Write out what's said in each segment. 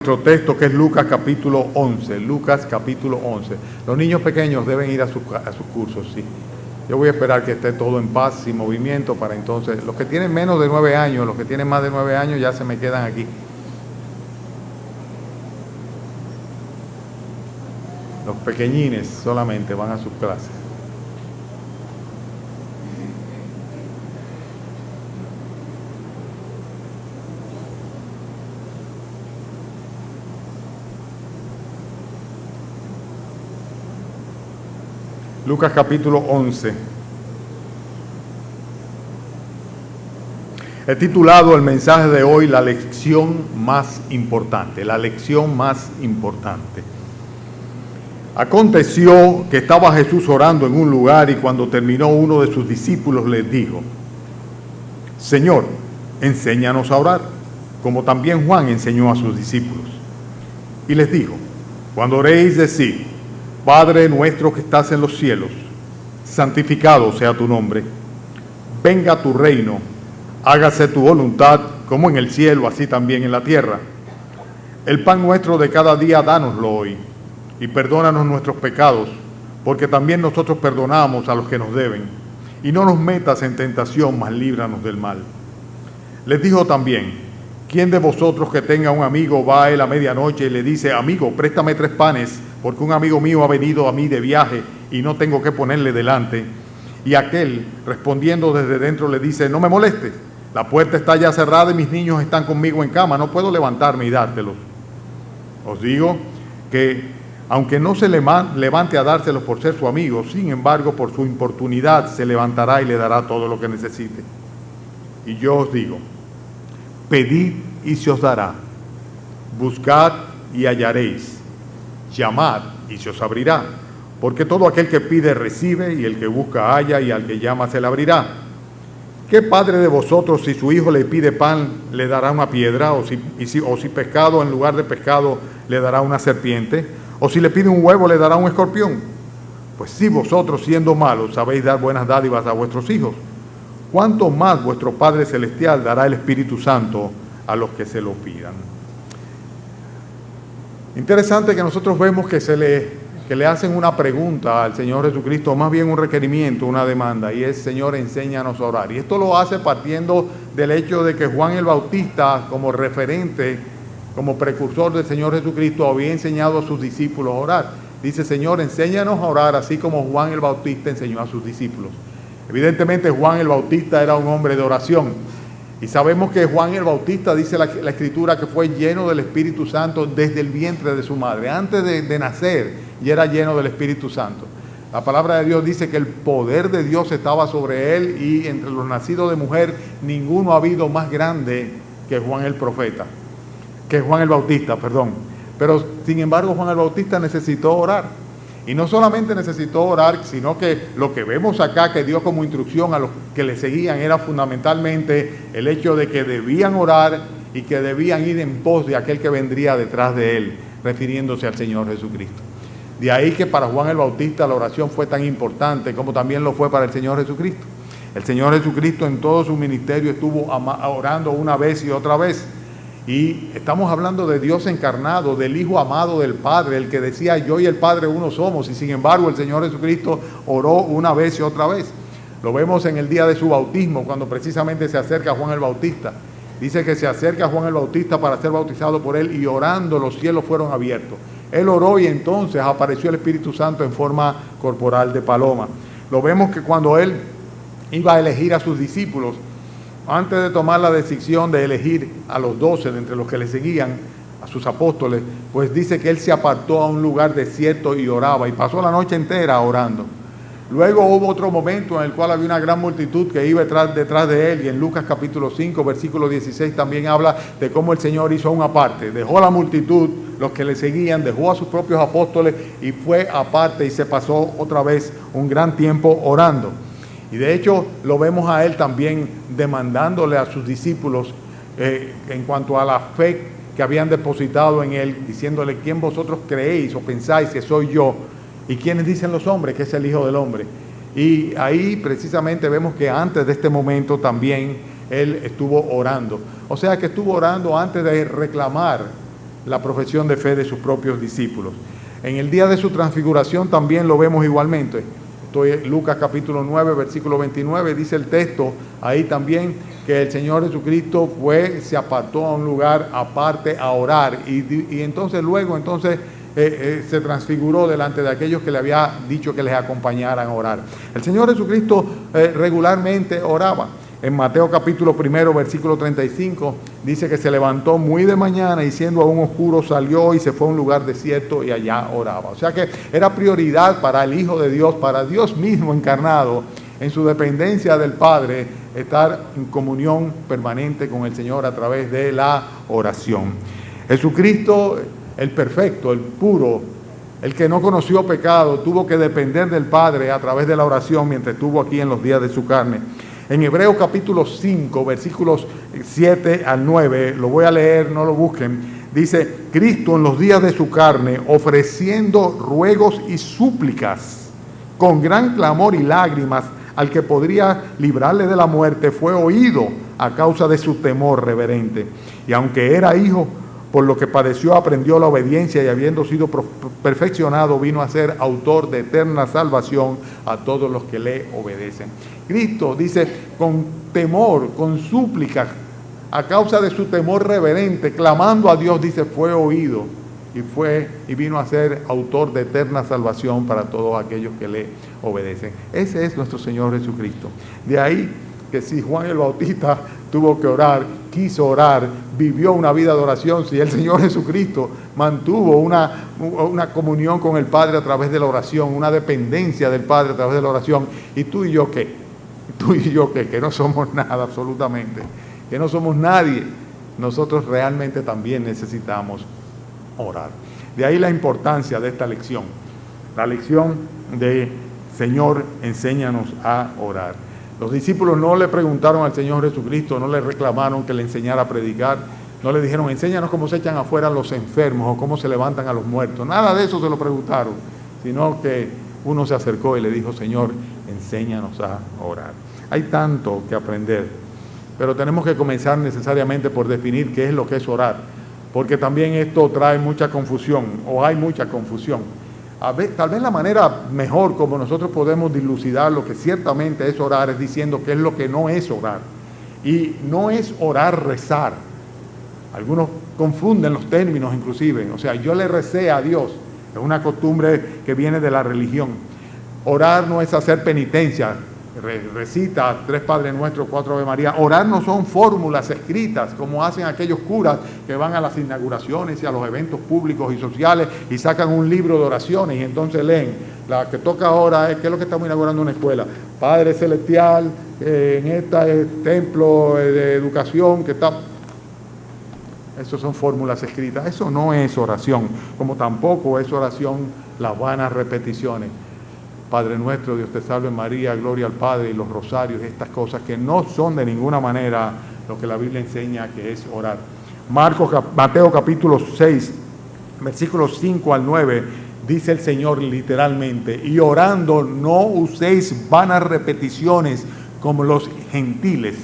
Nuestro texto, que es Lucas capítulo 11. Lucas capítulo 11. Los niños pequeños deben ir a sus cursos, sí. Yo voy a esperar que esté todo en paz y movimiento para entonces. Los que tienen menos de 9 años, los que tienen más de 9 años ya se me quedan aquí. Los pequeñines solamente van a sus clases. Lucas capítulo 11. He titulado el mensaje de hoy la lección más importante, la lección más importante. Aconteció que estaba Jesús orando en un lugar y cuando terminó uno de sus discípulos les dijo: Señor, enséñanos a orar, como también Juan enseñó a sus discípulos. Y les dijo: cuando oréis, decid: Padre nuestro que estás en los cielos, santificado sea tu nombre. Venga tu reino, hágase tu voluntad, como en el cielo, así también en la tierra. El pan nuestro de cada día, dánoslo hoy, y perdónanos nuestros pecados, porque también nosotros perdonamos a los que nos deben. Y no nos metas en tentación, mas líbranos del mal. Les dijo también: ¿quién de vosotros que tenga un amigo va a él a medianoche y le dice: amigo, préstame 3 panes, porque un amigo mío ha venido a mí de viaje y no tengo que ponerle delante? Y aquel, respondiendo desde dentro, le dice: no me molestes, la puerta está ya cerrada y mis niños están conmigo en cama, no puedo levantarme y dártelos. Os digo que, aunque no se levante a dárselos por ser su amigo, sin embargo, por su importunidad se levantará y le dará todo lo que necesite. Y yo os digo: pedid y se os dará, buscad y hallaréis, llamad y se os abrirá, porque todo aquel que pide recibe, y el que busca halla, y al que llama se le abrirá. ¿Qué padre de vosotros, si su hijo le pide pan, le dará una piedra? O si pescado, en lugar de pescado, le dará una serpiente? ¿O si le pide un huevo, le dará un escorpión? Pues si vosotros, siendo malos, sabéis dar buenas dádivas a vuestros hijos, ¿cuánto más vuestro Padre Celestial dará el Espíritu Santo a los que se lo pidan? Interesante que nosotros vemos que le hacen una pregunta al Señor Jesucristo, más bien un requerimiento, una demanda, y es: Señor, enséñanos a orar. Y esto lo hace partiendo del hecho de que Juan el Bautista, como referente, como precursor del Señor Jesucristo, había enseñado a sus discípulos a orar. Dice: Señor, enséñanos a orar, así como Juan el Bautista enseñó a sus discípulos. Evidentemente Juan el Bautista era un hombre de oración. Y sabemos que Juan el Bautista, dice la Escritura, que fue lleno del Espíritu Santo desde el vientre de su madre. Antes de nacer ya era lleno del Espíritu Santo. La palabra de Dios dice que el poder de Dios estaba sobre él, y entre los nacidos de mujer ninguno ha habido más grande que Juan el Bautista. Pero sin embargo Juan el Bautista necesitó orar. Y no solamente necesitó orar, sino que lo que vemos acá que dio como instrucción a los que le seguían era fundamentalmente el hecho de que debían orar y que debían ir en pos de aquel que vendría detrás de él, refiriéndose al Señor Jesucristo. De ahí que para Juan el Bautista la oración fue tan importante como también lo fue para el Señor Jesucristo. El Señor Jesucristo en todo su ministerio estuvo orando una vez y otra vez. Y estamos hablando de Dios encarnado, del Hijo amado del Padre, el que decía: yo y el Padre uno somos, y sin embargo el Señor Jesucristo oró una vez y otra vez. Lo vemos en el día de su bautismo, cuando precisamente se acerca a Juan el Bautista. Dice que se acerca a Juan el Bautista para ser bautizado por él, y orando los cielos fueron abiertos. Él oró y entonces apareció el Espíritu Santo en forma corporal de paloma. Lo vemos que cuando él iba a elegir a sus discípulos, antes de tomar la decisión de elegir a los 12 de entre los que le seguían, a sus apóstoles, pues dice que él se apartó a un lugar desierto y oraba, y pasó la noche entera orando. Luego hubo otro momento en el cual había una gran multitud que iba detrás de él, y en Lucas capítulo 5, versículo 16 también habla de cómo el Señor hizo una parte. Dejó a la multitud, los que le seguían, dejó a sus propios apóstoles y fue aparte, y se pasó otra vez un gran tiempo orando. Y de hecho lo vemos a él también demandándole a sus discípulos en cuanto a la fe que habían depositado en él, diciéndole: ¿quién vosotros creéis o pensáis que soy yo? ¿Y quiénes dicen los hombres que es el Hijo del Hombre? Y ahí precisamente vemos que antes de este momento también él estuvo orando. O sea que estuvo orando antes de reclamar la profesión de fe de sus propios discípulos. En el día de su transfiguración también lo vemos igualmente. Lucas capítulo 9, versículo 29, dice el texto ahí también que el Señor Jesucristo se apartó a un lugar aparte a orar y entonces luego se transfiguró delante de aquellos que le había dicho que les acompañaran a orar. El Señor Jesucristo regularmente oraba. En Mateo capítulo 1, versículo 35, dice que se levantó muy de mañana y siendo aún oscuro salió y se fue a un lugar desierto y allá oraba. O sea que era prioridad para el Hijo de Dios, para Dios mismo encarnado, en su dependencia del Padre, estar en comunión permanente con el Señor a través de la oración. Jesucristo, el perfecto, el puro, el que no conoció pecado, tuvo que depender del Padre a través de la oración mientras estuvo aquí en los días de su carne. En Hebreos capítulo 5, versículos 7 al 9, lo voy a leer, no lo busquen, dice, Cristo en los días de su carne, ofreciendo ruegos y súplicas, con gran clamor y lágrimas, al que podría librarle de la muerte, fue oído a causa de su temor reverente. Y aunque era hijo, por lo que padeció, aprendió la obediencia y habiendo sido perfeccionado, vino a ser autor de eterna salvación a todos los que le obedecen. Cristo dice, con temor, con súplica, a causa de su temor reverente, clamando a Dios, dice, fue oído y vino a ser autor de eterna salvación para todos aquellos que le obedecen. Ese es nuestro Señor Jesucristo. De ahí que si Juan el Bautista tuvo que orar, quiso orar, vivió una vida de oración, si el Señor Jesucristo mantuvo una comunión con el Padre a través de la oración, una dependencia del Padre a través de la oración, ¿y tú y yo qué? ¿Tú y yo qué? Que no somos nada absolutamente, que no somos nadie. Nosotros realmente también necesitamos orar. De ahí la importancia de esta lección, la lección de Señor, enséñanos a orar. Los discípulos no le preguntaron al Señor Jesucristo, no le reclamaron que le enseñara a predicar, no le dijeron, enséñanos cómo se echan afuera los enfermos o cómo se levantan a los muertos. Nada de eso se lo preguntaron, sino que uno se acercó y le dijo, Señor, enséñanos a orar. Hay tanto que aprender, pero tenemos que comenzar necesariamente por definir qué es lo que es orar, porque también esto trae mucha confusión, o hay mucha confusión. Tal vez la manera mejor como nosotros podemos dilucidar lo que ciertamente es orar es diciendo qué es lo que no es orar. Y no es orar, rezar. Algunos confunden los términos inclusive. O sea, yo le recé a Dios. Es una costumbre que viene de la religión. Orar no es hacer penitencia. Recita 3 Padres Nuestros, 4 Ave María. Orar no son fórmulas escritas como hacen aquellos curas que van a las inauguraciones y a los eventos públicos y sociales y sacan un libro de oraciones y entonces leen. La que toca ahora es, ¿qué es lo que estamos inaugurando una escuela? Padre Celestial, en este templo de educación que está... Eso son fórmulas escritas. Eso no es oración, como tampoco es oración las vanas repeticiones. Padre nuestro, Dios te salve María, gloria al Padre, y los rosarios, estas cosas que no son de ninguna manera lo que la Biblia enseña que es orar. Mateo capítulo 6, versículos 5 al 9, dice el Señor literalmente, y orando no uséis vanas repeticiones como los gentiles,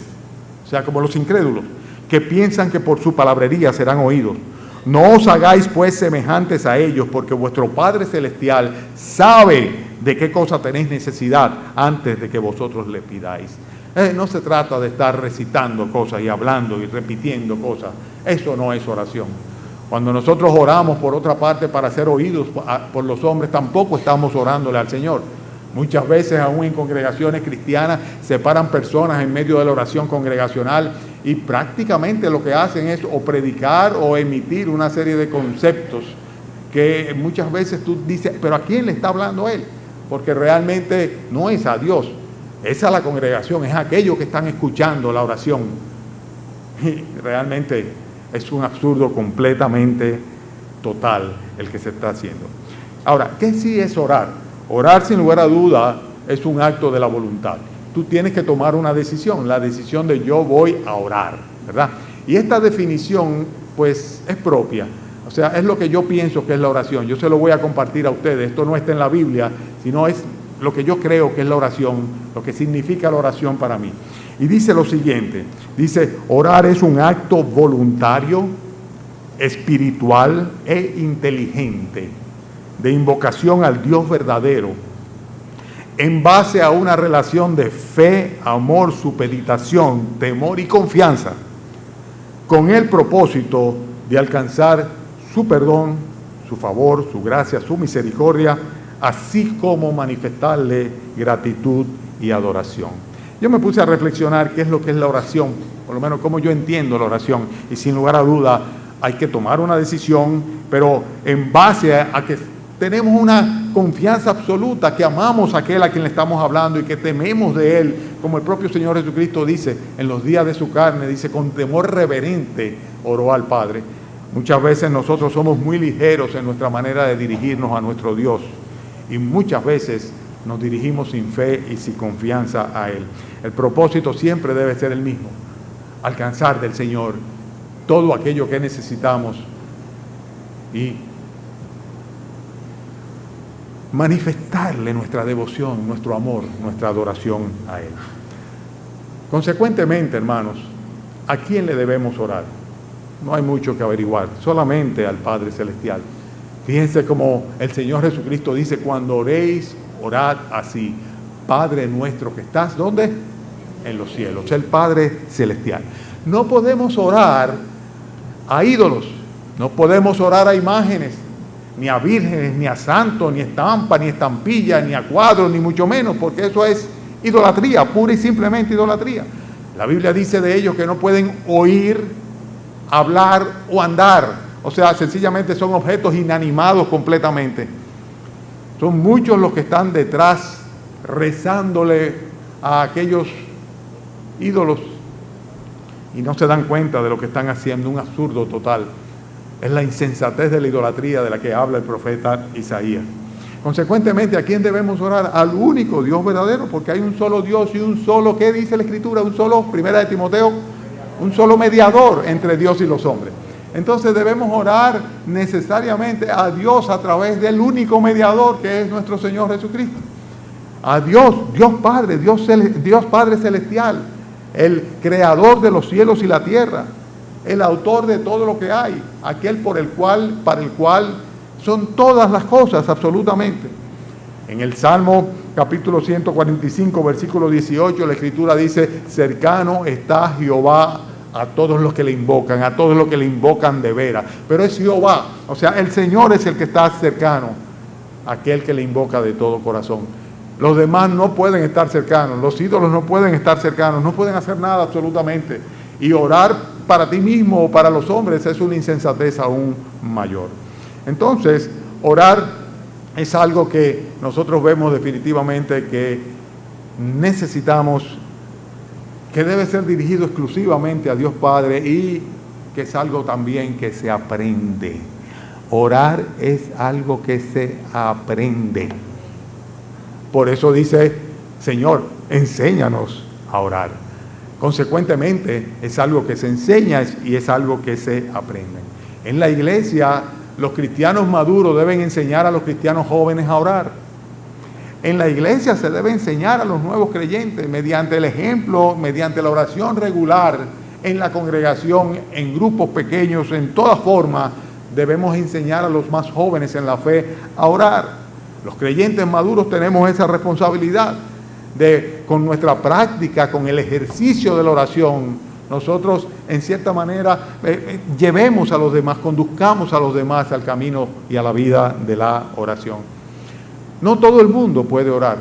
o sea, como los incrédulos, que piensan que por su palabrería serán oídos. No os hagáis pues semejantes a ellos, porque vuestro Padre Celestial sabe de qué cosa tenéis necesidad antes de que vosotros le pidáis. No se trata de estar recitando cosas y hablando y repitiendo cosas. Eso no es oración. Cuando nosotros oramos por otra parte para ser oídos por los hombres, tampoco estamos orándole al Señor. Muchas veces, aún en congregaciones cristianas, se paran personas en medio de la oración congregacional y prácticamente lo que hacen es o predicar o emitir una serie de conceptos que muchas veces tú dices, pero ¿a quién le está hablando él? Porque realmente no es a Dios, es a la congregación, es a aquellos que están escuchando la oración. Y realmente es un absurdo completamente total el que se está haciendo. Ahora, ¿qué sí es orar? Orar, sin lugar a duda, es un acto de la voluntad. Tú tienes que tomar una decisión, la decisión de yo voy a orar, ¿verdad? Y esta definición, pues, es propia. O sea, es lo que yo pienso que es la oración. Yo se lo voy a compartir a ustedes. Esto no está en la Biblia, sino es lo que yo creo que es la oración, lo que significa la oración para mí. Y dice lo siguiente, dice, orar es un acto voluntario, espiritual e inteligente de invocación al Dios verdadero, en base a una relación de fe, amor, supeditación, temor y confianza, con el propósito de alcanzar su perdón, su favor, su gracia, su misericordia, así como manifestarle gratitud y adoración. Yo me puse a reflexionar qué es lo que es la oración, por lo menos cómo yo entiendo la oración, y sin lugar a duda hay que tomar una decisión, pero en base a que tenemos una confianza absoluta, que amamos a aquel a quien le estamos hablando y que tememos de él, como el propio Señor Jesucristo dice en los días de su carne, dice, con temor reverente oró al Padre. Muchas veces nosotros somos muy ligeros en nuestra manera de dirigirnos a nuestro Dios y muchas veces nos dirigimos sin fe y sin confianza a Él. El propósito siempre debe ser el mismo: alcanzar del Señor todo aquello que necesitamos y manifestarle nuestra devoción, nuestro amor, nuestra adoración a Él. Consecuentemente, hermanos, ¿a quién le debemos orar? No hay mucho que averiguar, solamente al Padre Celestial. Fíjense como el Señor Jesucristo dice: cuando oréis, orad así: Padre nuestro que estás, ¿dónde? En los cielos, el Padre Celestial. No podemos orar a ídolos, no podemos orar a imágenes, ni a vírgenes, ni a santos, ni estampa, ni estampilla, ni a cuadros, ni mucho menos, porque eso es idolatría, pura y simplemente idolatría. La Biblia dice de ellos que no pueden oír, hablar o andar, o sea, sencillamente son objetos inanimados completamente. Son muchos los que están detrás rezándole a aquellos ídolos y no se dan cuenta de lo que están haciendo, un absurdo total. Es la insensatez de la idolatría de la que habla el profeta Isaías. Consecuentemente, ¿a quién debemos orar? Al único Dios verdadero, porque hay un solo Dios y un solo, ¿qué dice la Escritura? Un solo, primera de Timoteo, un solo mediador entre Dios y los hombres. Entonces debemos orar necesariamente a Dios a través del único mediador que es nuestro Señor Jesucristo. A Dios, Dios Padre, Dios Padre Celestial, el creador de los cielos y la tierra, el autor de todo lo que hay, aquel para el cual son todas las cosas absolutamente. En el Salmo capítulo 145, versículo 18, la Escritura dice: cercano está Jehová a todos los que le invocan, a todos los que le invocan de veras. Pero es Jehová, o sea, el Señor es el que está cercano a aquel que le invoca de todo corazón. Los demás no pueden estar cercanos, los ídolos no pueden estar cercanos, no pueden hacer nada absolutamente. Y orar para ti mismo o para los hombres es una insensatez aún mayor. Entonces, orar es algo que nosotros vemos definitivamente que necesitamos, que debe ser dirigido exclusivamente a Dios Padre y que es algo también que se aprende. Orar es algo que se aprende. Por eso dice: Señor, enséñanos a orar. Consecuentemente, es algo que se enseña y es algo que se aprende. En la iglesia, los cristianos maduros deben enseñar a los cristianos jóvenes a orar. En la iglesia se debe enseñar a los nuevos creyentes mediante el ejemplo, mediante la oración regular, en la congregación, en grupos pequeños, en toda forma. Debemos enseñar a los más jóvenes en la fe a orar. Los creyentes maduros tenemos esa responsabilidad de, con nuestra práctica, con el ejercicio de la oración, nosotros en cierta manera llevemos a los demás, conduzcamos a los demás al camino y a la vida de la oración. No todo el mundo puede orar.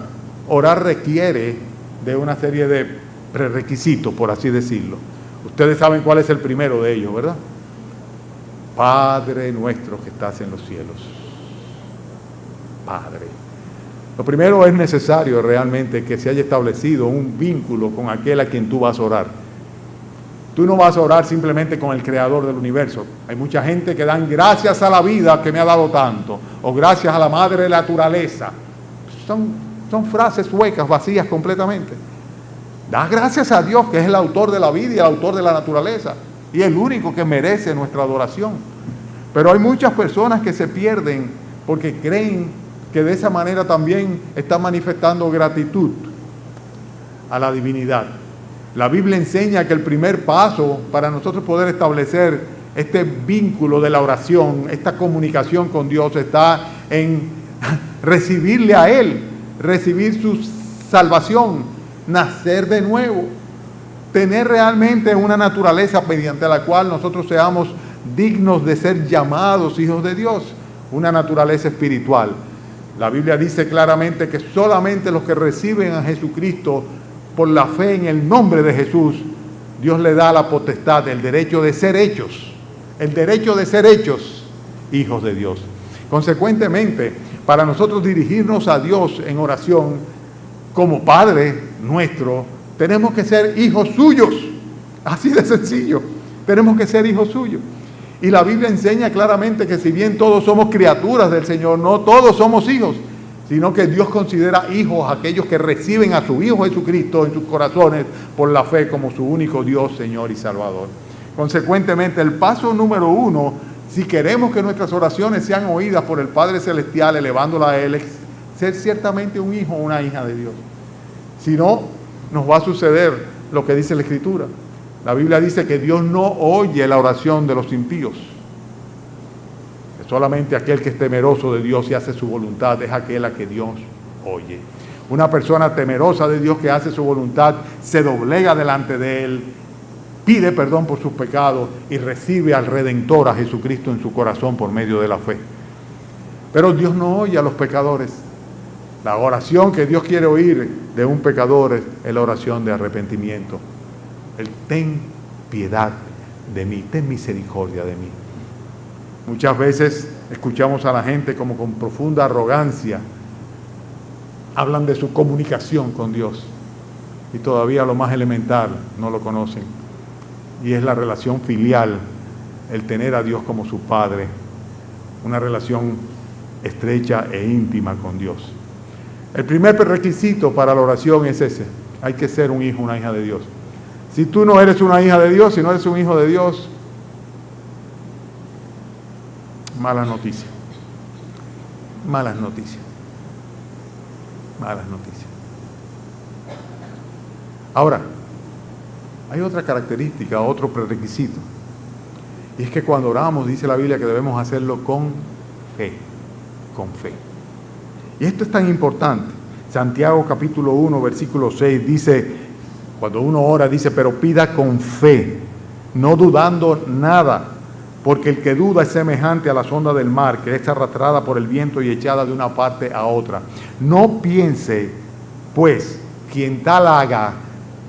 Orar requiere de una serie de prerequisitos, por así decirlo. Ustedes saben cuál es el primero de ellos, ¿verdad? Padre nuestro que estás en los cielos. Padre. Lo primero, es necesario realmente que se haya establecido un vínculo con aquel a quien tú vas a orar. Tú no vas a orar simplemente con el creador del universo. Hay mucha gente que dan gracias a la vida que me ha dado tanto, o gracias a la madre naturaleza. Son frases huecas, vacías completamente. Da gracias a Dios, que es el autor de la vida y el autor de la naturaleza, y el único que merece nuestra adoración. Pero hay muchas personas que se pierden porque creen que de esa manera también están manifestando gratitud a la divinidad. La Biblia enseña que el primer paso para nosotros poder establecer este vínculo de la oración, esta comunicación con Dios está en recibirle a Él, recibir su salvación, nacer de nuevo, tener realmente una naturaleza mediante la cual nosotros seamos dignos de ser llamados hijos de Dios, una naturaleza espiritual. La Biblia dice claramente que solamente los que reciben a Jesucristo por la fe en el nombre de Jesús, Dios le da la potestad, el derecho de ser hechos hijos de Dios. Consecuentemente, para nosotros dirigirnos a Dios en oración como Padre nuestro, tenemos que ser hijos suyos. Así de sencillo. Tenemos que ser hijos suyos. Y la Biblia enseña claramente que si bien todos somos criaturas del Señor, no todos somos hijos, sino que Dios considera hijos a aquellos que reciben a su Hijo Jesucristo en sus corazones por la fe como su único Dios, Señor y Salvador. Consecuentemente, el paso número 1, si queremos que nuestras oraciones sean oídas por el Padre Celestial, elevándola a Él, es ser ciertamente un hijo o una hija de Dios. Si no, nos va a suceder lo que dice la Escritura. La Biblia dice que Dios no oye la oración de los impíos. Que solamente aquel que es temeroso de Dios y hace su voluntad es aquel a que Dios oye. Una persona temerosa de Dios que hace su voluntad se doblega delante de Él, pide perdón por sus pecados y recibe al Redentor, a Jesucristo, en su corazón por medio de la fe. Pero Dios no oye a los pecadores. La oración que Dios quiere oír de un pecador es la oración de arrepentimiento. El ten piedad de mí, ten misericordia de mí. Muchas veces escuchamos a la gente como con profunda arrogancia, hablan de su comunicación con Dios y todavía lo más elemental no lo conocen. Y es la relación filial, el tener a Dios como su Padre, una relación estrecha e íntima con Dios. El primer requisito para la oración es ese: hay que ser un hijo, una hija de Dios. Si tú no eres una hija de Dios, si no eres un hijo de Dios, malas noticias. Malas noticias. Malas noticias. Ahora, hay otra característica, otro prerequisito. Y es que cuando oramos, dice la Biblia que debemos hacerlo con fe. Con fe. Y esto es tan importante. Santiago capítulo 1, versículo 6 dice, cuando uno ora, dice, pero pida con fe, no dudando nada, porque el que duda es semejante a la onda del mar, que es arrastrada por el viento y echada de una parte a otra. No piense, pues, quien tal haga,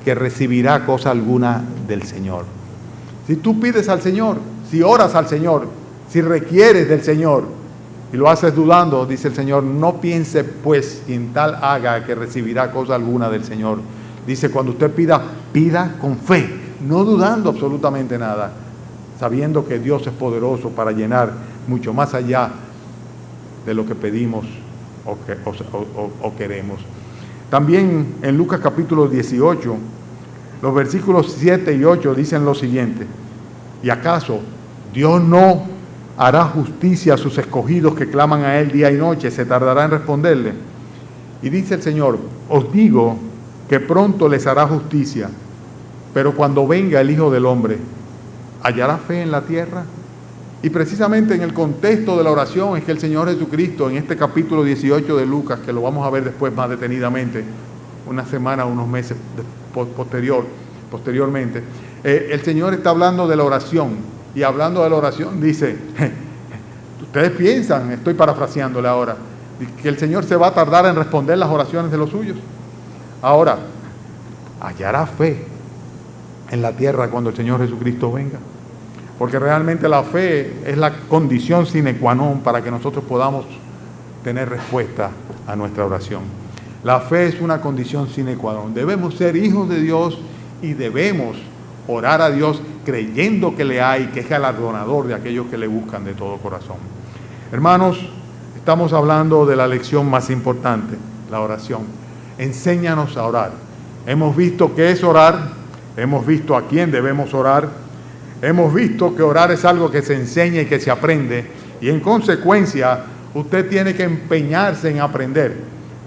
que recibirá cosa alguna del Señor. Si tú pides al Señor, si oras al Señor, si requieres del Señor, y lo haces dudando, dice el Señor, no piense, pues, quien tal haga, que recibirá cosa alguna del Señor. Dice, cuando usted pida, pida con fe, no dudando absolutamente nada, sabiendo que Dios es poderoso para llenar mucho más allá de lo que pedimos o queremos. También en Lucas capítulo 18, los versículos 7 y 8 dicen lo siguiente: ¿y acaso Dios no hará justicia a sus escogidos que claman a Él día y noche? ¿Se tardará en responderle? Y dice el Señor, os digo que pronto les hará justicia, pero cuando venga el Hijo del Hombre, ¿hallará fe en la tierra? Y precisamente en el contexto de la oración es que el Señor Jesucristo, en este capítulo 18 de Lucas, que lo vamos a ver después más detenidamente, una semana, unos meses posteriormente, el Señor está hablando de la oración, y hablando de la oración dice, ustedes piensan, estoy parafraseándole ahora, que el Señor se va a tardar en responder las oraciones de los suyos. Ahora, hallará fe en la tierra cuando el Señor Jesucristo venga, porque realmente la fe es la condición sine qua non para que nosotros podamos tener respuesta a nuestra oración. La fe es una condición sine qua non. Debemos ser hijos de Dios y debemos orar a Dios creyendo que le hay, que es galardonador de aquellos que le buscan de todo corazón. Hermanos, estamos hablando de la lección más importante, la oración. Enséñanos a orar. Hemos visto qué es orar, hemos visto a quién debemos orar, hemos visto que orar es algo que se enseña y que se aprende, y en consecuencia usted tiene que empeñarse en aprender.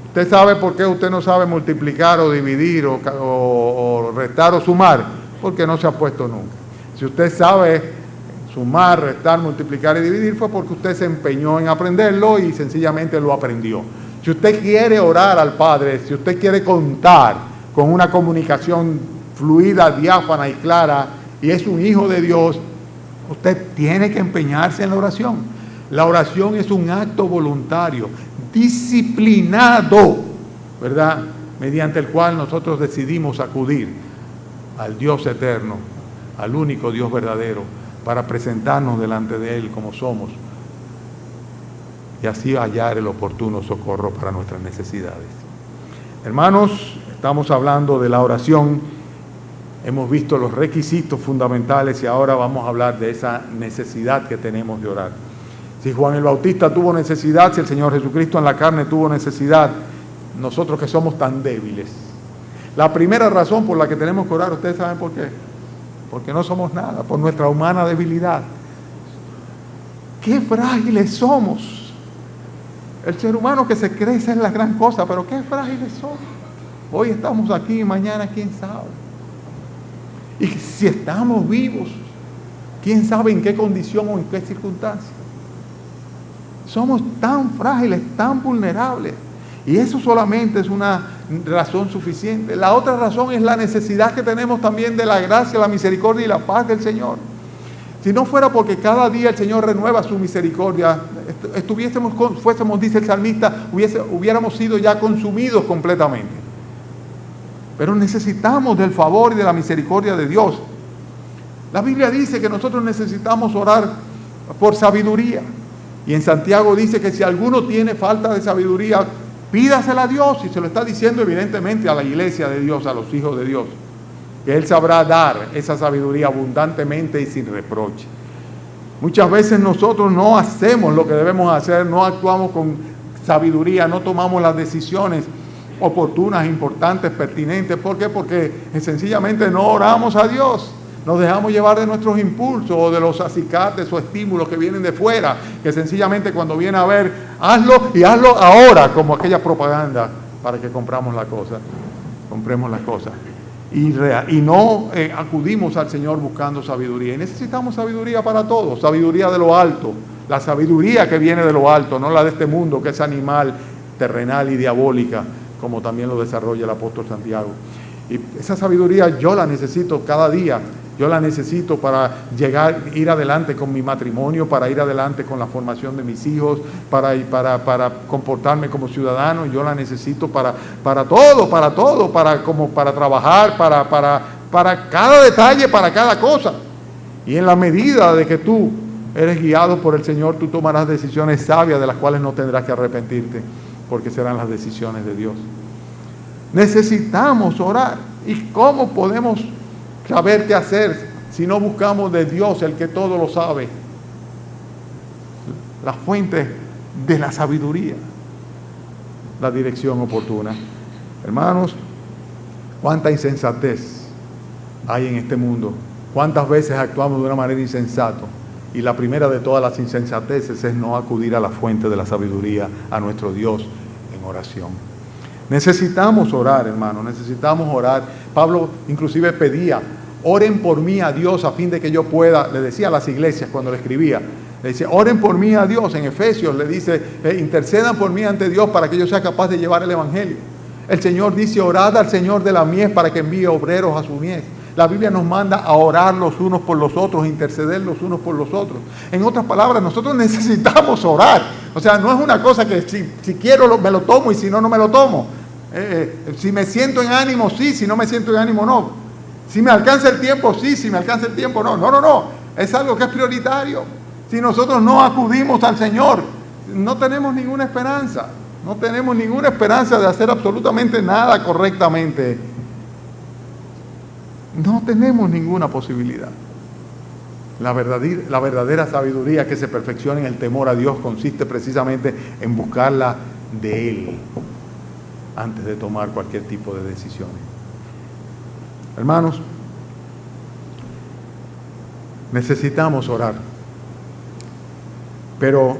¿Usted sabe por qué usted no sabe multiplicar o dividir o restar o sumar? Porque no se ha puesto nunca. Si usted sabe sumar, restar, multiplicar y dividir, fue porque usted se empeñó en aprenderlo y sencillamente lo aprendió. Si usted quiere orar al Padre, si usted quiere contar con una comunicación fluida, diáfana y clara, y es un hijo de Dios, usted tiene que empeñarse en la oración. La oración es un acto voluntario, disciplinado, ¿verdad?, mediante el cual nosotros decidimos acudir al Dios eterno, al único Dios verdadero, para presentarnos delante de Él como somos y así hallar el oportuno socorro para nuestras necesidades. Hermanos, estamos hablando de la oración, hemos visto los requisitos fundamentales y ahora vamos a hablar de esa necesidad que tenemos de orar. Si Juan el Bautista tuvo necesidad, si el Señor Jesucristo en la carne tuvo necesidad, nosotros que somos tan débiles. La primera razón por la que tenemos que orar, ¿ustedes saben por qué? Porque no somos nada, por nuestra humana debilidad. ¡Qué frágiles somos! El ser humano que se crece es la gran cosa, pero qué frágiles somos. Hoy estamos aquí, mañana quién sabe. Y si estamos vivos, quién sabe en qué condición o en qué circunstancia. Somos tan frágiles, tan vulnerables. Y eso solamente es una razón suficiente. La otra razón es la necesidad que tenemos también de la gracia, la misericordia y la paz del Señor. Si no fuera porque cada día el Señor renueva su misericordia, fuésemos, dice el salmista, hubiéramos sido ya consumidos completamente. Pero necesitamos del favor y de la misericordia de Dios. La Biblia dice que nosotros necesitamos orar por sabiduría. Y en Santiago dice que si alguno tiene falta de sabiduría, pídasela a Dios, y se lo está diciendo evidentemente a la iglesia de Dios, a los hijos de Dios, que Él sabrá dar esa sabiduría abundantemente y sin reproche. Muchas veces nosotros no hacemos lo que debemos hacer, no actuamos con sabiduría, no tomamos las decisiones oportunas, importantes, pertinentes. ¿Por qué? Porque sencillamente no oramos a Dios. Nos dejamos llevar de nuestros impulsos o de los acicates o estímulos que vienen de fuera, que sencillamente cuando viene a ver, hazlo y hazlo ahora, como aquella propaganda para que compremos las cosas. Y no acudimos al Señor buscando sabiduría. Y necesitamos sabiduría para todos, sabiduría de lo alto, la sabiduría que viene de lo alto, no la de este mundo que es animal, terrenal y diabólica, como también lo desarrolla el apóstol Santiago. Y esa sabiduría yo la necesito cada día. Yo la necesito para ir adelante con mi matrimonio, para ir adelante con la formación de mis hijos, para comportarme como ciudadano. Yo la necesito para todo, para trabajar, para cada detalle, para cada cosa. Y en la medida de que tú eres guiado por el Señor, tú tomarás decisiones sabias de las cuales no tendrás que arrepentirte, porque serán las decisiones de Dios. Necesitamos orar. ¿Y cómo podemos saber qué hacer si no buscamos de Dios, el que todo lo sabe? La fuente de la sabiduría, la dirección oportuna. Hermanos, cuánta insensatez hay en este mundo. Cuántas veces actuamos de una manera insensata. Y la primera de todas las insensateces es no acudir a la fuente de la sabiduría, a nuestro Dios, en oración. Necesitamos orar, hermano, necesitamos orar. Pablo inclusive pedía, oren por mí a Dios a fin de que yo pueda, le decía a las iglesias cuando le escribía, le dice, oren por mí a Dios. En Efesios le dice, intercedan por mí ante Dios para que yo sea capaz de llevar el evangelio. El Señor dice, orad al Señor de la mies para que envíe obreros a su mies. La Biblia nos manda a orar los unos por los otros, interceder los unos por los otros. En otras palabras, nosotros necesitamos orar. O sea, no es una cosa que si quiero me lo tomo y si no, no me lo tomo. Si me siento en ánimo, sí, si no me siento en ánimo, no. Si me alcanza el tiempo, sí, si me alcanza el tiempo, no. No. Es algo que es prioritario. Si nosotros no acudimos al Señor, no tenemos ninguna esperanza. No tenemos ninguna esperanza de hacer absolutamente nada correctamente. No tenemos ninguna posibilidad. La verdadera sabiduría que se perfecciona en el temor a Dios consiste precisamente en buscarla de Él antes de tomar cualquier tipo de decisiones. Hermanos, necesitamos orar, pero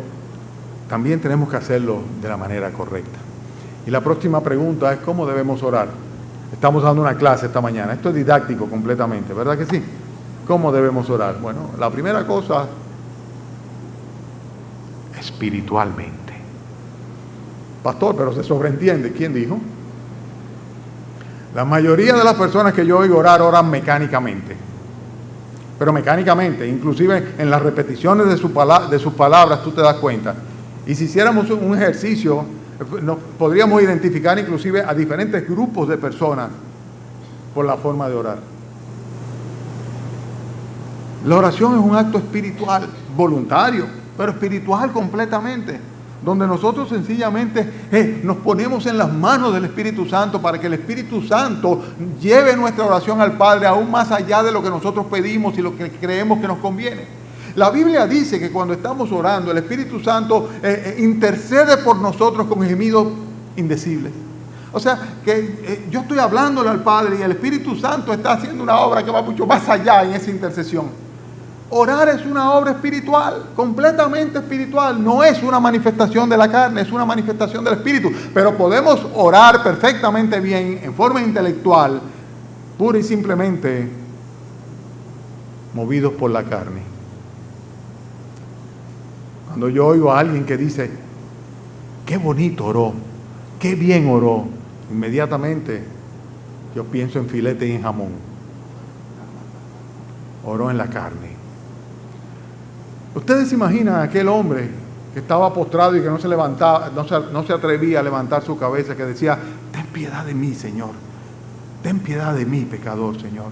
también tenemos que hacerlo de la manera correcta. Y la próxima pregunta es, ¿cómo debemos orar? Estamos dando una clase esta mañana. Esto es didáctico completamente, ¿verdad que sí? ¿Cómo debemos orar? Bueno, la primera cosa, espiritualmente. Pastor, pero se sobreentiende. ¿Quién dijo? La mayoría de las personas que yo oigo orar, oran mecánicamente. Pero mecánicamente, inclusive en las repeticiones de sus palabras, tú te das cuenta. Y si hiciéramos un ejercicio, podríamos identificar inclusive a diferentes grupos de personas por la forma de orar. La oración es un acto espiritual, voluntario, pero espiritual completamente, donde nosotros sencillamente nos ponemos en las manos del Espíritu Santo para que el Espíritu Santo lleve nuestra oración al Padre aún más allá de lo que nosotros pedimos y lo que creemos que nos conviene. La Biblia dice que cuando estamos orando, el Espíritu Santo intercede por nosotros con gemidos indecibles. O sea, que yo estoy hablándole al Padre y el Espíritu Santo está haciendo una obra que va mucho más allá en esa intercesión. Orar es una obra espiritual, completamente espiritual. No es una manifestación de la carne, es una manifestación del Espíritu. Pero podemos orar perfectamente bien, en forma intelectual, pura y simplemente movidos por la carne. Cuando yo oigo a alguien que dice, qué bonito oró, qué bien oró, inmediatamente yo pienso en filete y en jamón. Oró en la carne. Ustedes se imaginan a aquel hombre que estaba postrado y que no se levantaba, no se atrevía a levantar su cabeza, que decía, ten piedad de mí, Señor. Ten piedad de mí, pecador, Señor.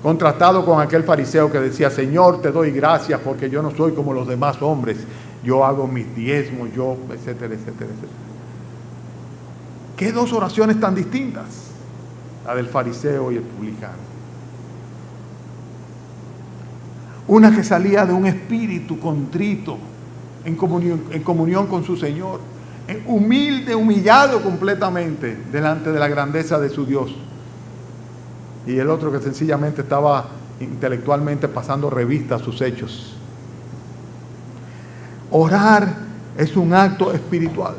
Contrastado con aquel fariseo que decía, Señor, te doy gracias porque yo no soy como los demás hombres. Yo hago mis diezmos, yo, etcétera, etcétera, etcétera. ¿Qué dos oraciones tan distintas? La del fariseo y el publicano. Una que salía de un espíritu contrito, en comunión con su Señor, humilde, humillado completamente delante de la grandeza de su Dios. Y el otro que sencillamente estaba intelectualmente pasando revista a sus hechos. Orar es un acto espiritual.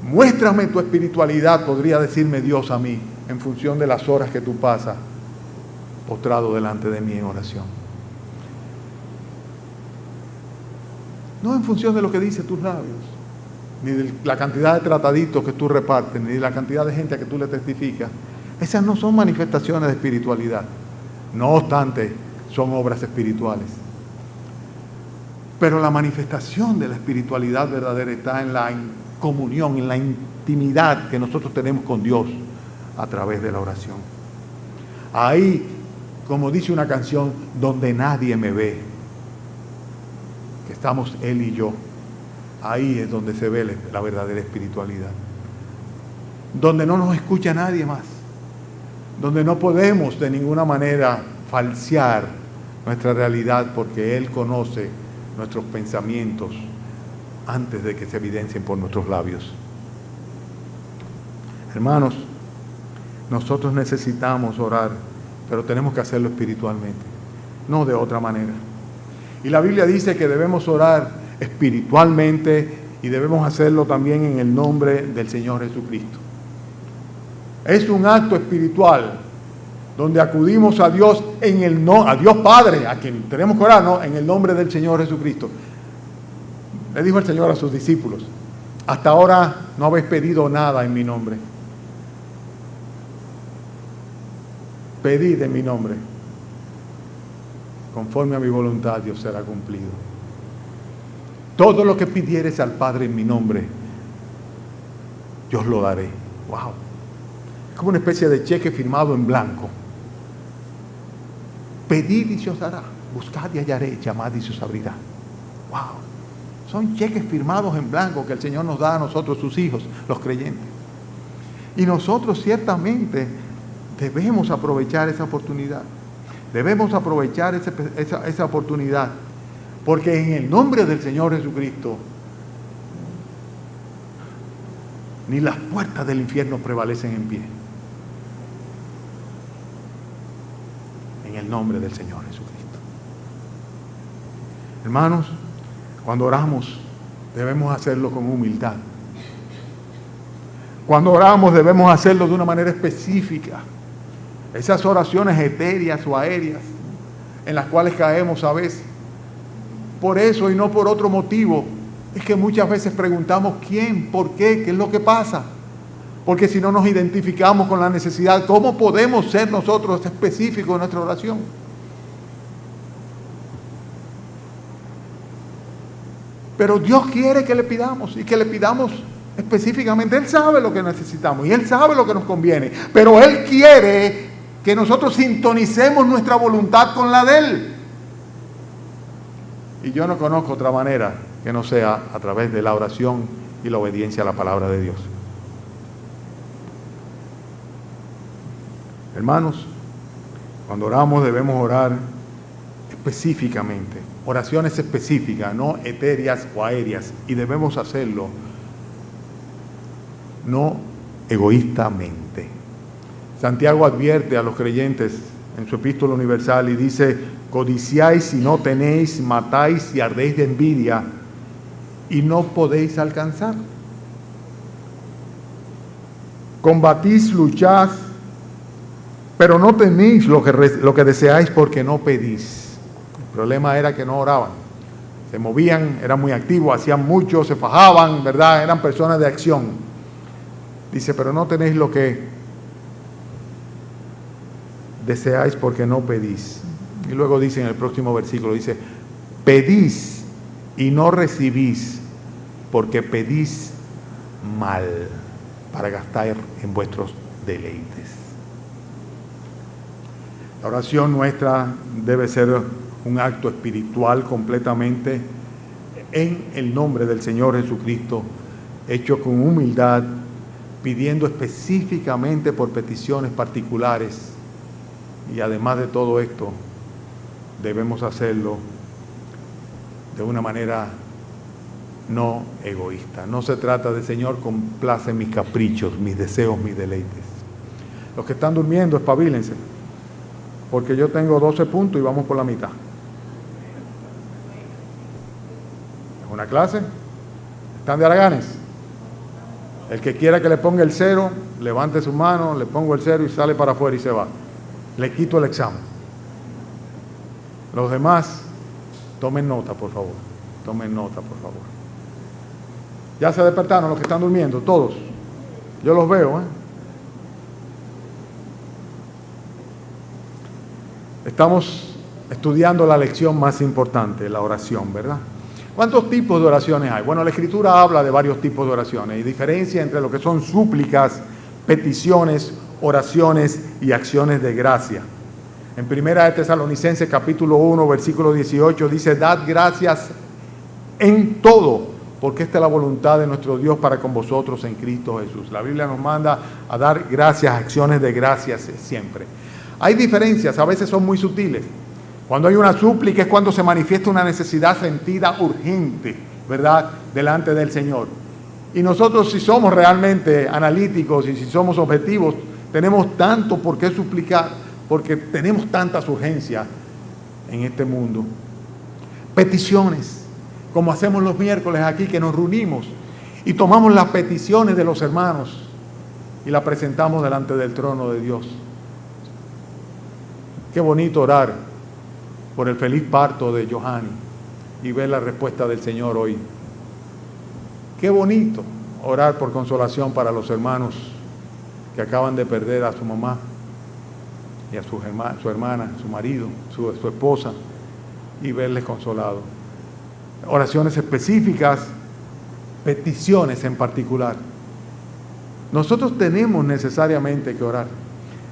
Muéstrame tu espiritualidad, podría decirme Dios a mí, en función de las horas que tú pasas postrado delante de mí en oración. No en función de lo que dicen tus labios, ni de la cantidad de trataditos que tú repartes, ni de la cantidad de gente a que tú le testificas. Esas no son manifestaciones de espiritualidad. No obstante, son obras espirituales. Pero la manifestación de la espiritualidad verdadera está en la comunión, en la intimidad que nosotros tenemos con Dios a través de la oración. Ahí, como dice una canción, donde nadie me ve, que estamos Él y yo, ahí es donde se ve la verdadera espiritualidad. Donde no nos escucha nadie más. Donde no podemos de ninguna manera falsear nuestra realidad porque Él conoce nuestros pensamientos antes de que se evidencien por nuestros labios. Hermanos, nosotros necesitamos orar, pero tenemos que hacerlo espiritualmente, no de otra manera. Y la Biblia dice que debemos orar espiritualmente y debemos hacerlo también en el nombre del Señor Jesucristo. Es un acto espiritual donde acudimos a Dios a Dios Padre, a quien tenemos que orar, ¿no? En el nombre del Señor Jesucristo. Le dijo el Señor a sus discípulos, hasta ahora no habéis pedido nada en mi nombre. Pedid en mi nombre. Conforme a mi voluntad, Dios será cumplido. Todo lo que pidieres al Padre en mi nombre, yo os lo daré. Wow. Es como una especie de cheque firmado en blanco. Pedid y se os dará. Buscad y hallaré. Llamad y se os abrirá. Wow. Son cheques firmados en blanco que el Señor nos da a nosotros, sus hijos, los creyentes. Y nosotros ciertamente debemos aprovechar esa oportunidad. Debemos aprovechar esa oportunidad. Porque en el nombre del Señor Jesucristo, ni las puertas del infierno prevalecen en pie. En el nombre del Señor Jesucristo. Hermanos, cuando oramos, debemos hacerlo con humildad. Cuando oramos, debemos hacerlo de una manera específica. Esas oraciones etéreas o aéreas, en las cuales caemos a veces. Por eso y no por otro motivo, es que muchas veces preguntamos quién, por qué, qué es lo que pasa. Porque si no nos identificamos con la necesidad, ¿cómo podemos ser nosotros específicos en nuestra oración? Pero Dios quiere que le pidamos y que le pidamos específicamente. Él sabe lo que necesitamos y Él sabe lo que nos conviene. Pero Él quiere que nosotros sintonicemos nuestra voluntad con la de Él. Y yo no conozco otra manera que no sea a través de la oración y la obediencia a la palabra de Dios. Hermanos, cuando oramos debemos orar específicamente, oraciones específicas, no etéreas o aéreas, y debemos hacerlo no egoístamente. Santiago advierte a los creyentes en su epístola universal y dice: codiciáis y no tenéis, matáis y ardéis de envidia y no podéis alcanzar. Combatís, lucháis, pero no tenéis lo que deseáis porque no pedís. El problema era que no oraban. Se movían, eran muy activos, hacían mucho, se fajaban, ¿verdad? Eran personas de acción. Dice, pero no tenéis lo que deseáis porque no pedís. Y luego dice en el próximo versículo, dice, pedís y no recibís porque pedís mal para gastar en vuestros deleites. La oración nuestra debe ser un acto espiritual completamente en el nombre del Señor Jesucristo, hecho con humildad, pidiendo específicamente por peticiones particulares. Y además de todo esto, debemos hacerlo de una manera no egoísta. No se trata de, Señor, complace mis caprichos, mis deseos, mis deleites. Los que están durmiendo, espabilense, porque yo tengo 12 puntos y vamos por la mitad. ¿Es una clase? ¿Están de haraganes? El que quiera que le ponga el 0, levante su mano, le pongo el 0 y sale para afuera y se va. Le quito el examen. Los demás, tomen nota, por favor. Tomen nota, por favor. Ya se despertaron los que están durmiendo, todos. Yo los veo, Estamos estudiando la lección más importante, la oración, ¿verdad? ¿Cuántos tipos de oraciones hay? Bueno, la Escritura habla de varios tipos de oraciones y diferencia entre lo que son súplicas, peticiones, oraciones y acciones de gracia. En 1 de Tesalonicenses capítulo 1, versículo 18 dice, dad gracias en todo, porque esta es la voluntad de nuestro Dios para con vosotros en Cristo Jesús. La Biblia nos manda a dar gracias, acciones de gracias siempre. Hay diferencias, a veces son muy sutiles. Cuando hay una súplica es cuando se manifiesta una necesidad sentida urgente, ¿verdad?, delante del Señor. Y nosotros, si somos realmente analíticos y si somos objetivos, tenemos tanto por qué suplicar, porque tenemos tantas urgencias en este mundo. Peticiones, como hacemos los miércoles aquí, que nos reunimos y tomamos las peticiones de los hermanos y las presentamos delante del trono de Dios. Qué bonito orar por el feliz parto de Johanny y ver la respuesta del Señor hoy. Qué bonito orar por consolación para los hermanos que acaban de perder a su mamá y a su hermana, su marido, su esposa, y verles consolados. Oraciones específicas, peticiones en particular. Nosotros tenemos necesariamente que orar.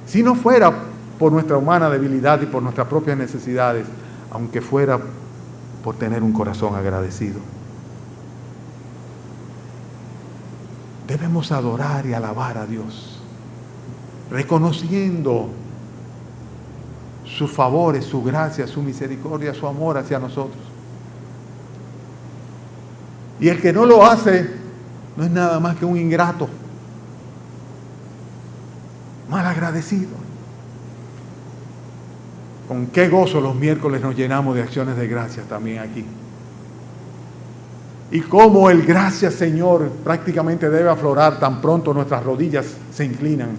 Si no fuera por nuestra humana debilidad y por nuestras propias necesidades, aunque fuera por tener un corazón agradecido. Debemos adorar y alabar a Dios, reconociendo sus favores, su gracia, su misericordia, su amor hacia nosotros. Y el que no lo hace no es nada más que un ingrato, mal agradecido. Con qué gozo los miércoles nos llenamos de acciones de gracias también aquí. Y cómo el gracias, Señor, prácticamente debe aflorar tan pronto nuestras rodillas se inclinan,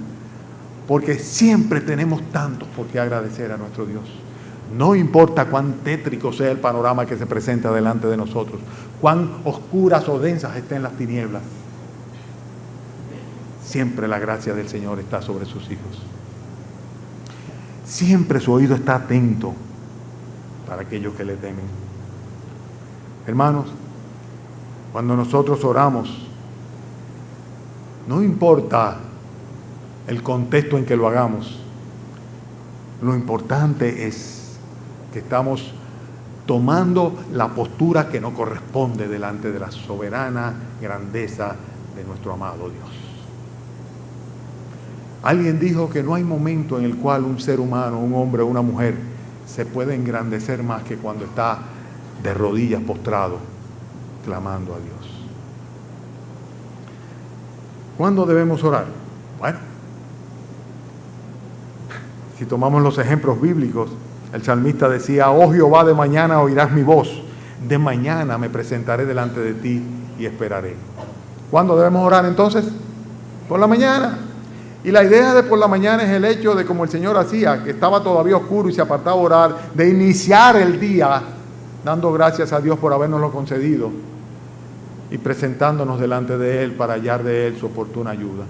porque siempre tenemos tanto por qué agradecer a nuestro Dios. No importa cuán tétrico sea el panorama que se presenta delante de nosotros, cuán oscuras o densas estén las tinieblas, siempre la gracia del Señor está sobre sus hijos. Siempre su oído está atento para aquellos que le temen. Hermanos, cuando nosotros oramos, no importa el contexto en que lo hagamos, lo importante es que estamos tomando la postura que nos corresponde delante de la soberana grandeza de nuestro amado Dios. Alguien dijo que no hay momento en el cual un ser humano, un hombre o una mujer, se puede engrandecer más que cuando está de rodillas postrado, clamando a Dios. ¿Cuándo debemos orar? Bueno, si tomamos los ejemplos bíblicos, el salmista decía: oh Jehová, de mañana oirás mi voz, de mañana me presentaré delante de ti y esperaré. ¿Cuándo debemos orar entonces? Por la mañana. Y la idea de por la mañana es el hecho de, como el Señor hacía, que estaba todavía oscuro y se apartaba a orar, de iniciar el día dando gracias a Dios por habernoslo concedido y presentándonos delante de Él para hallar de Él su oportuna ayuda.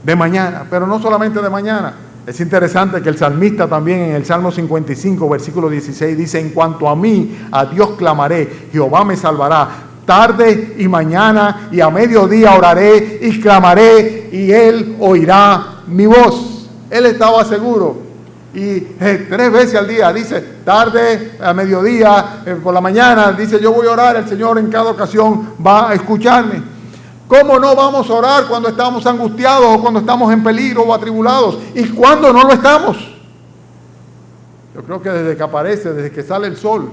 De mañana, pero no solamente de mañana. Es interesante que el salmista también en el Salmo 55, versículo 16, dice: en cuanto a mí, a Dios clamaré, Jehová me salvará. Tarde y mañana y a mediodía oraré y clamaré y Él oirá mi voz. Él estaba seguro. Y 3 veces al día dice: tarde, a mediodía, por la mañana, dice: yo voy a orar, el Señor en cada ocasión va a escucharme. ¿Cómo no vamos a orar cuando estamos angustiados o cuando estamos en peligro o atribulados? ¿Y cuando no lo estamos? Yo creo que desde que aparece, desde que sale el sol,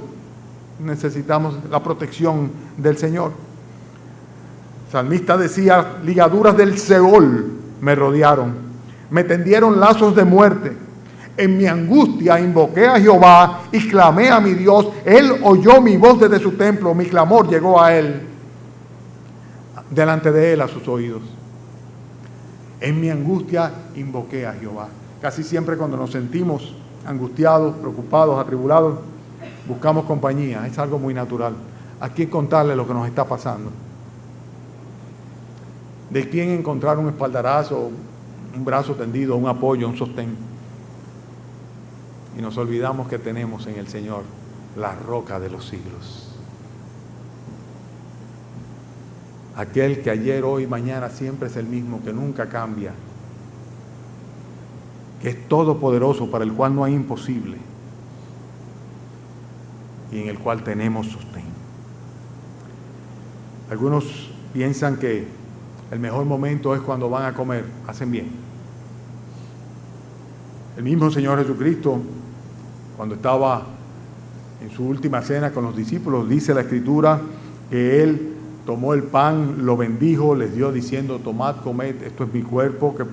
necesitamos la protección del Señor. El salmista decía: ligaduras del Seol me rodearon, me tendieron lazos de muerte. En mi angustia invoqué a Jehová y clamé a mi Dios. Él oyó mi voz desde su templo, mi clamor llegó a Él, delante de Él, a sus oídos. En mi angustia invoqué a Jehová. Casi siempre cuando nos sentimos angustiados, preocupados, atribulados, buscamos compañía. Es algo muy natural. ¿A quién contarle lo que nos está pasando? ¿De quién encontrar un espaldarazo, un brazo tendido, un apoyo, un sostén? Y nos olvidamos que tenemos en el Señor la roca de los siglos. Aquel que ayer, hoy y mañana siempre es el mismo, que nunca cambia, que es todopoderoso, para el cual no hay imposible y en el cual tenemos sostén. Algunos piensan que el mejor momento es cuando van a comer. Hacen bien. El mismo Señor Jesucristo, cuando estaba en su última cena con los discípulos, dice la Escritura que Él tomó el pan, lo bendijo, les dio diciendo: tomad, comed, esto es mi cuerpo, que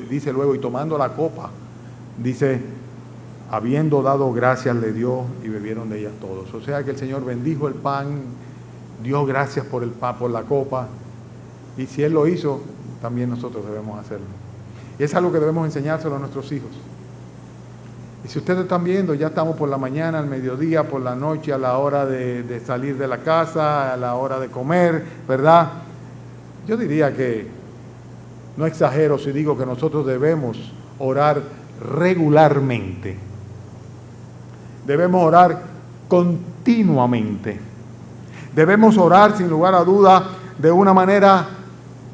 dice luego, y tomando la copa, dice: habiendo dado gracias le dio, y bebieron de ella todos. O sea que el Señor bendijo el pan, dio gracias por el pan, por la copa, y si Él lo hizo, también nosotros debemos hacerlo. Y es algo que debemos enseñárselo a nuestros hijos. Y si ustedes están viendo, ya estamos por la mañana, al mediodía, por la noche, a la hora de salir de la casa, a la hora de comer, ¿verdad? Yo diría que no exagero si digo que nosotros debemos orar regularmente. Debemos orar continuamente. Debemos orar, sin lugar a duda, de una manera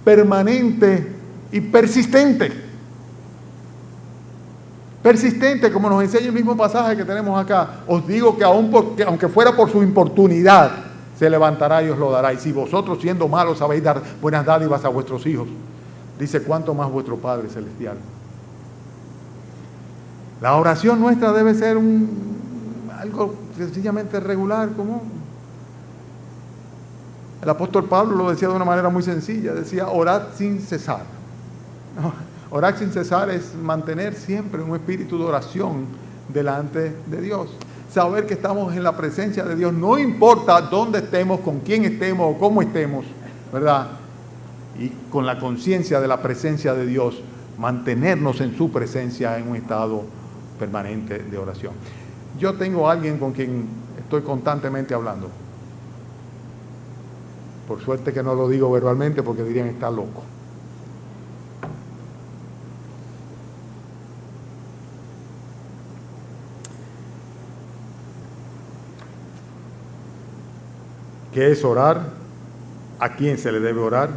permanente y persistente. Persistente, como nos enseña el mismo pasaje que tenemos acá. Os digo que aunque fuera por su importunidad, se levantará y os lo dará. Y si vosotros, siendo malos, sabéis dar buenas dádivas a vuestros hijos, dice: cuánto más vuestro Padre Celestial. La oración nuestra debe ser algo sencillamente regular, común. El apóstol Pablo lo decía de una manera muy sencilla, decía: orad sin cesar. Orar sin cesar es mantener siempre un espíritu de oración delante de Dios. Saber que estamos en la presencia de Dios, no importa dónde estemos, con quién estemos o cómo estemos, ¿verdad? Y con la conciencia de la presencia de Dios, mantenernos en su presencia en un estado permanente de oración. Yo tengo a alguien con quien estoy constantemente hablando. Por suerte que no lo digo verbalmente porque dirían está loco. ¿Qué es orar? ¿A quién se le debe orar?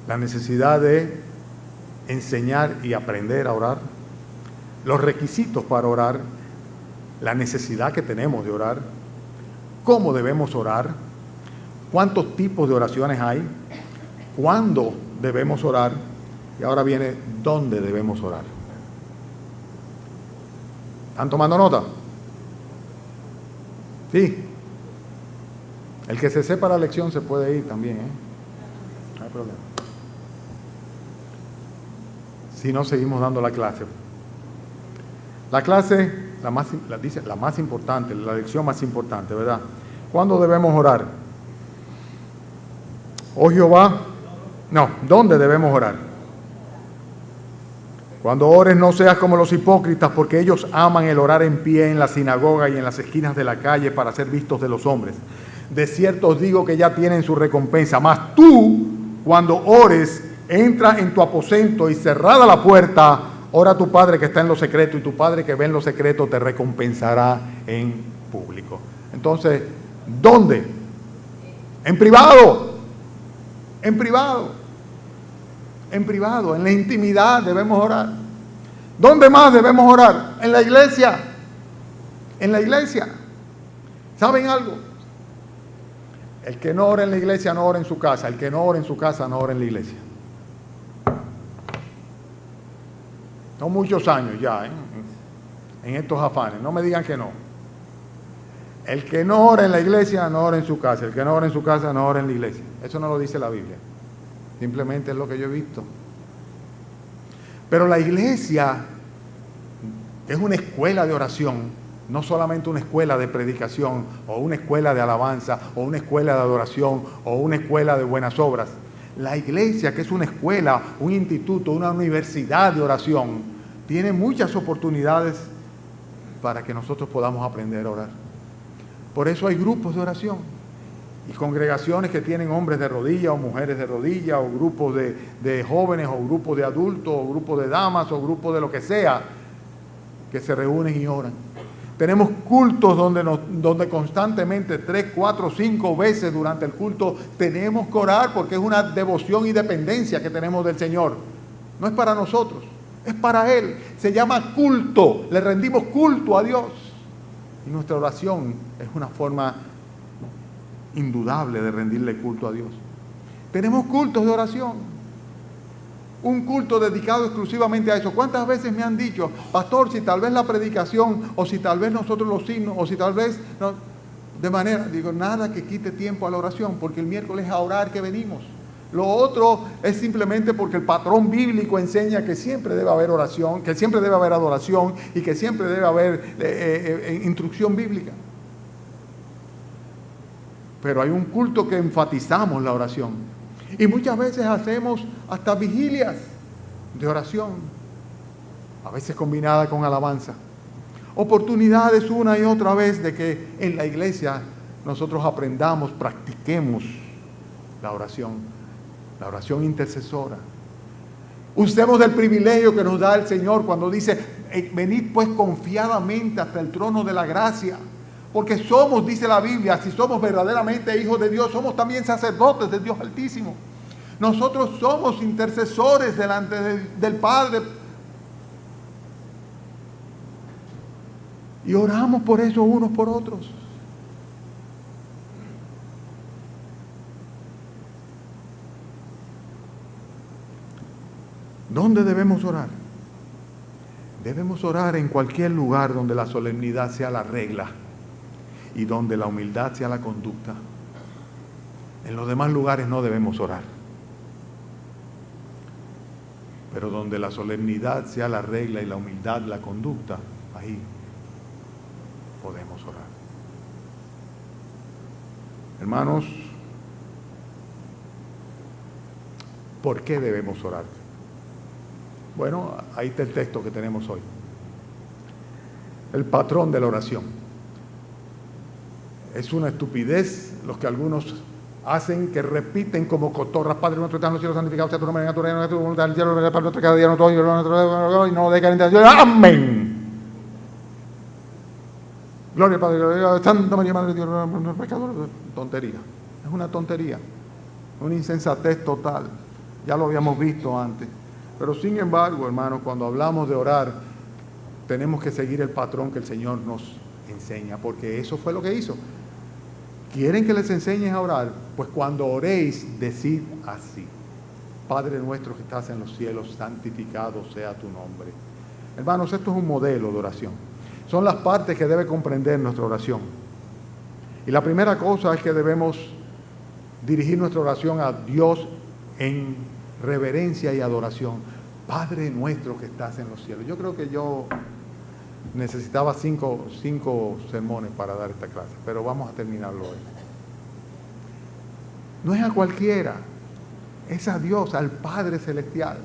La necesidad de enseñar y aprender a orar. Los requisitos para orar. La necesidad que tenemos de orar. ¿Cómo debemos orar? ¿Cuántos tipos de oraciones hay? ¿Cuándo debemos orar? Y ahora viene, ¿dónde debemos orar? ¿Están tomando nota? Sí. El que se sepa la lección se puede ir también, ¿eh? No hay problema. Si no, seguimos dando la clase. La clase, la más importante, la lección más importante, ¿verdad? ¿Cuándo debemos orar? ¿Oh Jehová? No, ¿dónde debemos orar? Cuando ores no seas como los hipócritas, porque ellos aman el orar en pie en la sinagoga y en las esquinas de la calle para ser vistos de los hombres. De cierto os digo que ya tienen su recompensa. Mas tú, cuando ores, entra en tu aposento y cerrada la puerta, ora a tu Padre que está en lo secreto, y tu Padre que ve en lo secreto te recompensará en público. Entonces, ¿dónde? En privado. En privado. En privado, en la intimidad debemos orar. ¿Dónde más debemos orar? En la iglesia. En la iglesia. ¿Saben algo? El que no ora en la iglesia no ora en su casa. El que no ora en su casa no ora en la iglesia. Son muchos años ya, en estos afanes. No me digan que no. El que no ora en la iglesia no ora en su casa. El que no ora en su casa no ora en la iglesia. Eso no lo dice la Biblia. Simplemente es lo que yo he visto. Pero la iglesia es una escuela de oración. No solamente una escuela de predicación, o una escuela de alabanza, o una escuela de adoración, o una escuela de buenas obras. La iglesia, que es una escuela, un instituto, una universidad de oración, tiene muchas oportunidades para que nosotros podamos aprender a orar. Por eso hay grupos de oración y congregaciones que tienen hombres de rodillas o mujeres de rodillas, o grupos de jóvenes, o grupos de adultos, o grupos de damas, o grupos de lo que sea, que se reúnen y oran. Tenemos cultos donde constantemente 3, 4, 5 veces durante el culto tenemos que orar, porque es una devoción y dependencia que tenemos del Señor. No es para nosotros, es para Él. Se llama culto, le rendimos culto a Dios. Y nuestra oración es una forma indudable de rendirle culto a Dios. Tenemos cultos de oración. Un culto dedicado exclusivamente a eso. ¿Cuántas veces me han dicho, pastor, si tal vez la predicación, o si tal vez nosotros los signos, o si tal vez, no, de manera, digo, nada que quite tiempo a la oración, porque el miércoles es a orar que venimos. Lo otro es simplemente porque el patrón bíblico enseña que siempre debe haber oración, que siempre debe haber adoración, y que siempre debe haber instrucción bíblica. Pero hay un culto que enfatizamos la oración. Y muchas veces hacemos hasta vigilias de oración, a veces combinada con alabanza. Oportunidades una y otra vez de que en la iglesia nosotros aprendamos, practiquemos la oración intercesora. Usemos del privilegio que nos da el Señor cuando dice, venid pues confiadamente hasta el trono de la gracia. Porque somos, dice la Biblia, si somos verdaderamente hijos de Dios, somos también sacerdotes de Dios Altísimo. Nosotros somos intercesores delante del Padre. Y oramos por eso unos por otros. ¿Dónde debemos orar? Debemos orar en cualquier lugar donde la solemnidad sea la regla y donde la humildad sea la conducta. En los demás lugares no debemos orar. Pero donde la solemnidad sea la regla y la humildad la conducta, ahí podemos orar. Hermanos, ¿por qué debemos orar? Bueno, ahí está el texto que tenemos hoy. el patrón de la oración. Es una estupidez los que algunos hacen, que repiten como cotorras: Padre nuestro que estás en los cielos, santificado sea tu nombre, venga tu reino, tu voluntad en el cielo, Padre nuestro cada día nuestro, y no lo dejes en tentación. ¡Amén! Gloria al Padre, gloria a Santa María, Madre de Dios, no pecadores. Tontería. Es una tontería. Una insensatez total. Ya lo habíamos visto antes. Pero sin embargo, hermanos, cuando hablamos de orar, tenemos que seguir el patrón que el Señor nos enseña, porque eso fue lo que hizo. ¿Quieren que les enseñe a orar? Pues cuando oréis, decid así: Padre nuestro que estás en los cielos, santificado sea tu nombre. Hermanos, esto es un modelo de oración. Son las partes que debe comprender nuestra oración. Y la primera cosa es que debemos dirigir nuestra oración a Dios en reverencia y adoración. Padre nuestro que estás en los cielos. Yo creo que yo necesitaba cinco sermones para dar esta clase, pero vamos a terminarlo hoy. No es a cualquiera, es a Dios, al Padre Celestial.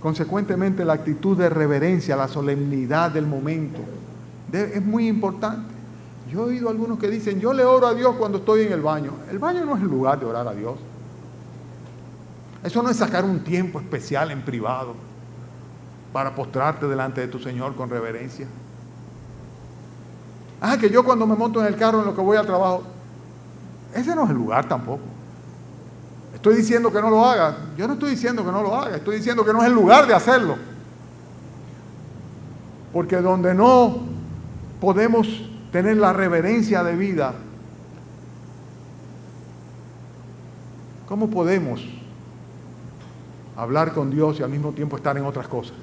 Consecuentemente, la actitud de reverencia, la solemnidad del momento, es muy importante. Yo he oído a algunos que dicen: yo le oro a Dios cuando estoy en el baño. El baño no es el lugar de orar a Dios. Eso no es sacar un tiempo especial en privado para postrarte delante de tu Señor con reverencia. Que yo cuando me monto en el carro en lo que voy al trabajo, ese no es el lugar tampoco. Estoy diciendo que no lo haga. Yo no estoy diciendo que no lo haga, estoy diciendo que no es el lugar de hacerlo. Porque donde no podemos tener la reverencia de vida, ¿cómo podemos hablar con Dios y al mismo tiempo estar en otras cosas?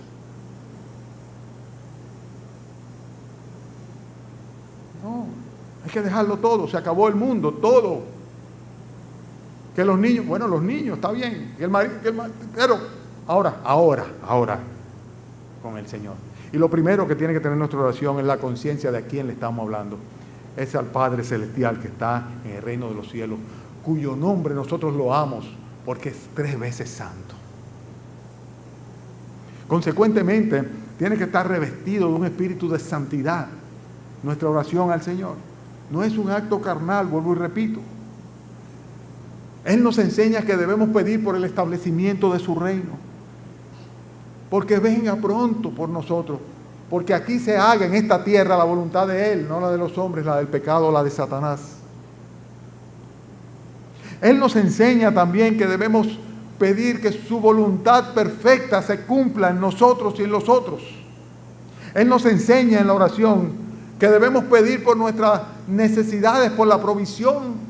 No, hay que dejarlo todo, se acabó el mundo, todo. Que los niños, bueno, los niños, está bien, pero ahora, con el Señor. Y lo primero que tiene que tener nuestra oración es la conciencia de a quién le estamos hablando. Es al Padre Celestial que está en el reino de los cielos, cuyo nombre nosotros lo amamos porque es 3 veces santo. Consecuentemente, tiene que estar revestido de un espíritu de santidad. Nuestra oración al Señor no es un acto carnal, vuelvo y repito. Él nos enseña que debemos pedir por el establecimiento de su reino, porque venga pronto por nosotros, porque aquí se haga en esta tierra la voluntad de Él, no la de los hombres, la del pecado, la de Satanás. Él nos enseña también que debemos pedir que su voluntad perfecta se cumpla en nosotros y en los otros. Él nos enseña en la oración que debemos pedir por nuestras necesidades, por la provisión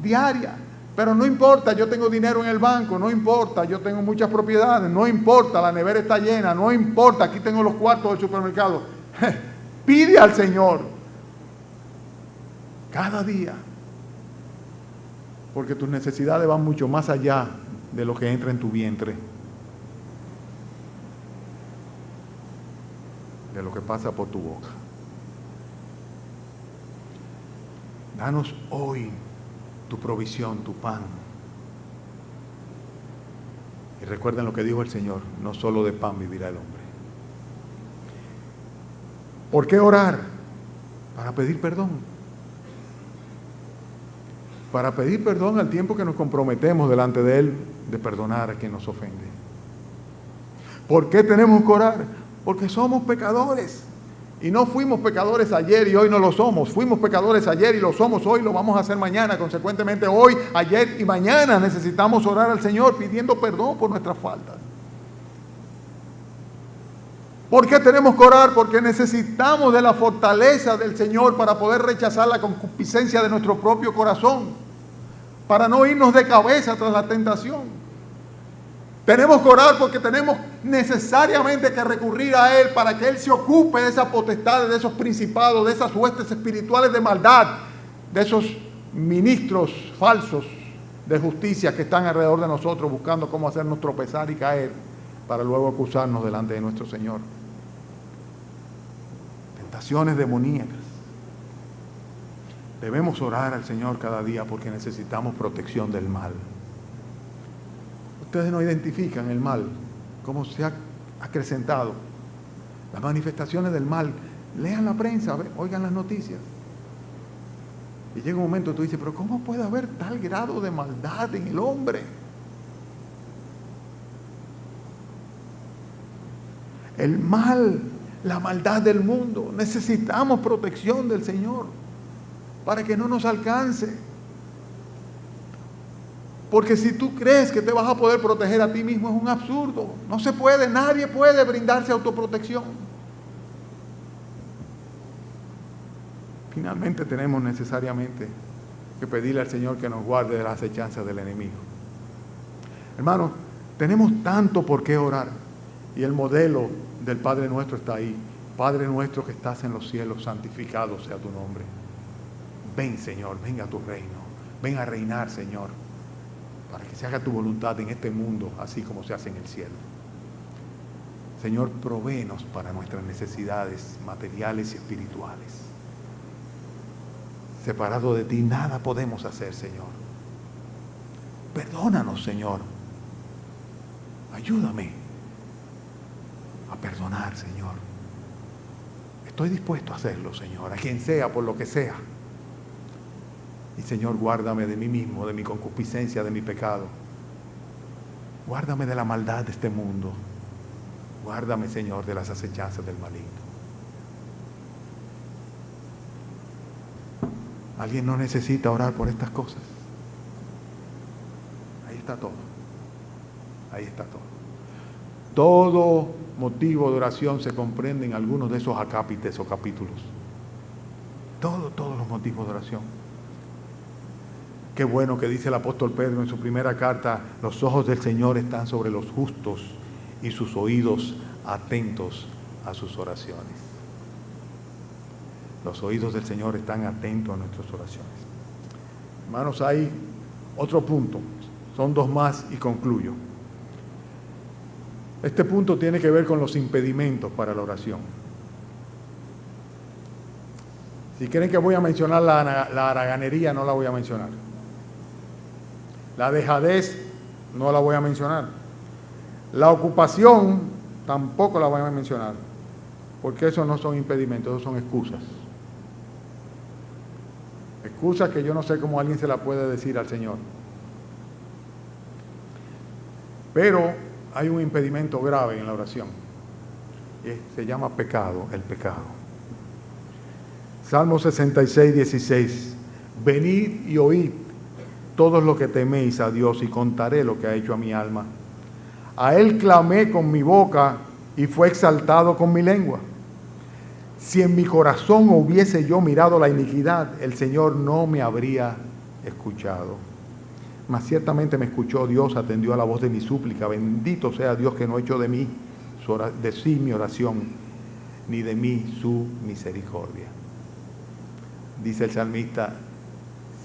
diaria. Pero no importa, yo tengo dinero en el banco, no importa, yo tengo muchas propiedades, no importa, la nevera está llena, no importa, aquí tengo los cuartos del supermercado. Pide al Señor cada día, porque tus necesidades van mucho más allá de lo que entra en tu vientre, de lo que pasa por tu boca. Danos hoy tu provisión, tu pan. Y recuerden lo que dijo el Señor: no solo de pan vivirá el hombre. ¿Por qué orar? Para pedir perdón. Para pedir perdón al tiempo que nos comprometemos delante de Él de perdonar a quien nos ofende. ¿Por qué tenemos que orar? Porque somos pecadores. Y no fuimos pecadores ayer y hoy no lo somos. Fuimos pecadores ayer y lo somos hoy, lo vamos a hacer mañana. Consecuentemente, hoy, ayer y mañana necesitamos orar al Señor pidiendo perdón por nuestras faltas. ¿Por qué tenemos que orar? Porque necesitamos de la fortaleza del Señor para poder rechazar la concupiscencia de nuestro propio corazón, para no irnos de cabeza tras la tentación. Tenemos que orar porque tenemos necesariamente que recurrir a Él para que Él se ocupe de esas potestades, de esos principados, de esas huestes espirituales de maldad, de esos ministros falsos de justicia que están alrededor de nosotros buscando cómo hacernos tropezar y caer para luego acusarnos delante de nuestro Señor. Tentaciones demoníacas. Debemos orar al Señor cada día porque necesitamos protección del mal. Ustedes no identifican el mal, cómo se ha acrecentado. Las manifestaciones del mal. Lean la prensa, oigan las noticias. Y llega un momento tú dices, pero ¿cómo puede haber tal grado de maldad en el hombre? El mal, la maldad del mundo. Necesitamos protección del Señor para que no nos alcance. Porque si tú crees que te vas a poder proteger a ti mismo es un absurdo. No se puede, nadie puede brindarse autoprotección. Finalmente tenemos necesariamente que pedirle al Señor que nos guarde de las acechanzas del enemigo. Hermanos, tenemos tanto por qué orar. Y el modelo del Padre Nuestro está ahí. Padre nuestro que estás en los cielos, santificado sea tu nombre. Ven, Señor, ven a tu reino. Ven a reinar, Señor, para que se haga tu voluntad en este mundo, así como se hace en el cielo. Señor, provéenos para nuestras necesidades materiales y espirituales. Separado de ti, nada podemos hacer, Señor. Perdónanos, Señor. Ayúdame a perdonar, Señor. Estoy dispuesto a hacerlo, Señor, a quien sea, por lo que sea. Y, Señor, guárdame de mí mismo, de mi concupiscencia, de mi pecado. Guárdame de la maldad de este mundo. Guárdame, Señor, de las acechanzas del maligno. ¿Alguien no necesita orar por estas cosas? Ahí está todo. Ahí está todo. Todo motivo de oración se comprende en algunos de esos acápites o capítulos. Todos los motivos de oración. Qué bueno que dice el apóstol Pedro en su primera carta: los ojos del Señor están sobre los justos y sus oídos atentos a sus oraciones. Los oídos del Señor están atentos a nuestras oraciones. Hermanos, hay otro punto. Son dos más y concluyo. Este punto tiene que ver con los impedimentos para la oración. Si creen que voy a mencionar la haraganería, no la voy a mencionar. La dejadez, no la voy a mencionar. La ocupación, tampoco la voy a mencionar. Porque esos no son impedimentos, esos son excusas. Excusas que yo no sé cómo alguien se la puede decir al Señor. Pero hay un impedimento grave en la oración. Se llama pecado, el pecado. Salmo 66, 16. Venid y oíd todos los que teméis a Dios, y contaré lo que ha hecho a mi alma. A Él clamé con mi boca y fue exaltado con mi lengua. Si en mi corazón hubiese yo mirado la iniquidad, el Señor no me habría escuchado. Mas ciertamente me escuchó Dios, atendió a la voz de mi súplica. Bendito sea Dios que no echó de mí, de sí mi oración, ni de mí su misericordia. Dice el salmista: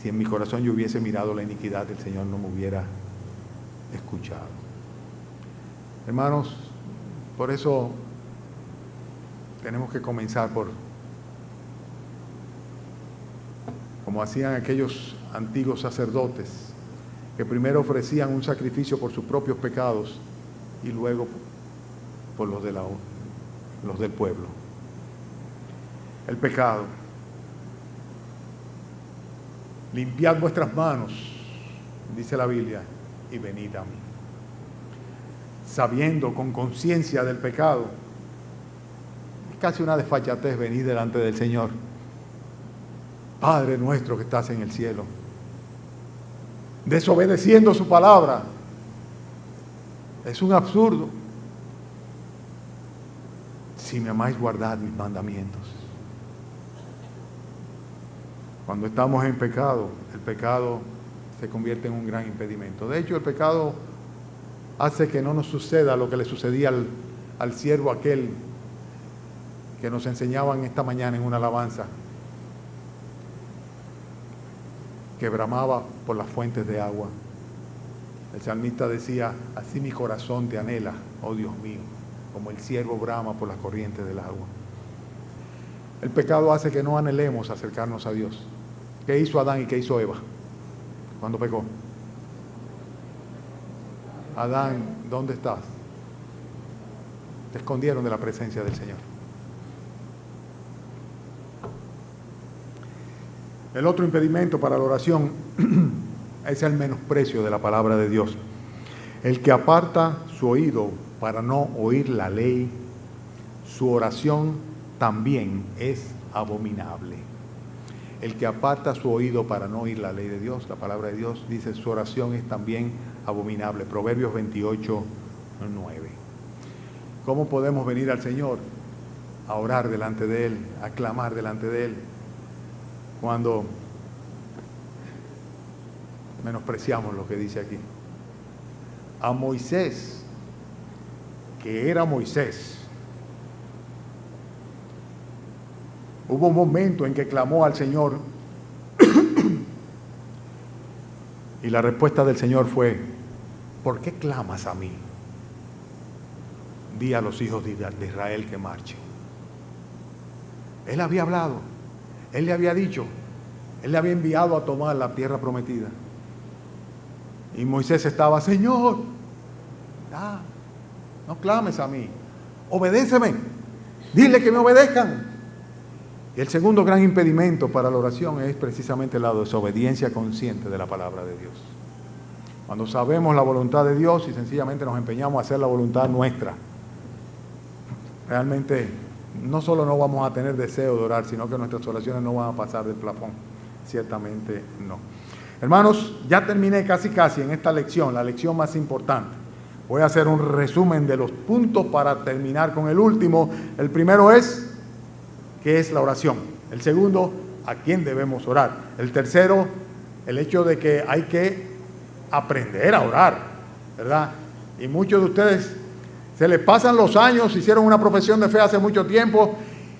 si en mi corazón yo hubiese mirado la iniquidad, el Señor no me hubiera escuchado. Hermanos, por eso tenemos que comenzar como hacían aquellos antiguos sacerdotes, que primero ofrecían un sacrificio por sus propios pecados y luego por los del pueblo. El pecado. Limpiad vuestras manos, dice la Biblia, y venid a mí. Sabiendo, con conciencia del pecado. Es casi una desfachatez venir delante del Señor. Padre nuestro que estás en el cielo. Desobedeciendo su palabra. Es un absurdo. Si me amáis, guardad mis mandamientos. Cuando estamos en pecado, el pecado se convierte en un gran impedimento. De hecho, el pecado hace que no nos suceda lo que le sucedía al siervo aquel que nos enseñaban esta mañana en una alabanza, que bramaba por las fuentes de agua. El salmista decía: así mi corazón te anhela, oh Dios mío, como el siervo brama por las corrientes del agua. El pecado hace que no anhelemos acercarnos a Dios. ¿Qué hizo Adán y qué hizo Eva cuando pecó? Adán, ¿dónde estás? Te escondieron de la presencia del Señor. El otro impedimento para la oración es el menosprecio de la palabra de Dios. El que aparta su oído para no oír la ley, su oración también es abominable. El que aparta su oído para no oír la ley de Dios, la palabra de Dios, dice, su oración es también abominable. Proverbios 28, 9. ¿Cómo podemos venir al Señor a orar delante de Él, a clamar delante de Él, cuando menospreciamos lo que dice aquí? A Moisés, que era Moisés, hubo un momento en que clamó al Señor y la respuesta del Señor fue: ¿por qué clamas a mí? Di a los hijos de Israel que marchen. Él había hablado, Él le había dicho, Él le había enviado a tomar la tierra prometida. Y Moisés estaba: Señor, no clames a mí, obedéceme, dile que me obedezcan. Y el segundo gran impedimento para la oración es precisamente la desobediencia consciente de la palabra de Dios. Cuando sabemos la voluntad de Dios y sencillamente nos empeñamos a hacer la voluntad nuestra, realmente no solo no vamos a tener deseo de orar, sino que nuestras oraciones no van a pasar del plafón. Ciertamente no. Hermanos, ya terminé casi en esta lección, la lección más importante. Voy a hacer un resumen de los puntos para terminar con el último. El primero es: ¿qué es la oración? El segundo, ¿a quién debemos orar? El tercero, el hecho de que hay que aprender a orar, ¿verdad? Y muchos de ustedes se les pasan los años, hicieron una profesión de fe hace mucho tiempo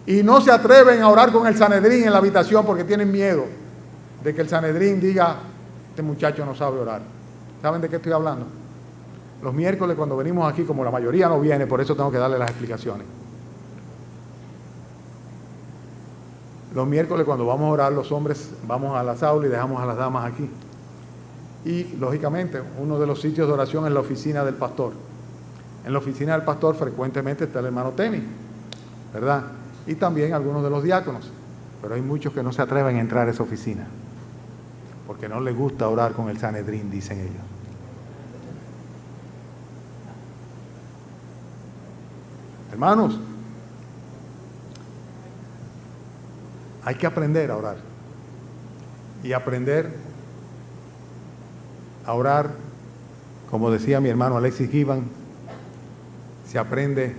y no se atreven a orar con el Sanedrín en la habitación porque tienen miedo de que el Sanedrín diga: este muchacho no sabe orar. ¿Saben de qué estoy hablando? Los miércoles cuando venimos aquí, como la mayoría no viene, por eso tengo que darle las explicaciones. Los miércoles cuando vamos a orar, los hombres vamos a las aulas y dejamos a las damas aquí. Y lógicamente uno de los sitios de oración es la oficina del pastor. En la oficina del pastor frecuentemente está el hermano Temi, ¿verdad? Y también algunos de los diáconos. Pero hay muchos que no se atreven a entrar a esa oficina porque no les gusta orar con el Sanedrín, dicen ellos. Hermanos, hay que aprender a orar. Y aprender a orar, como decía mi hermano Alexis Givan, se aprende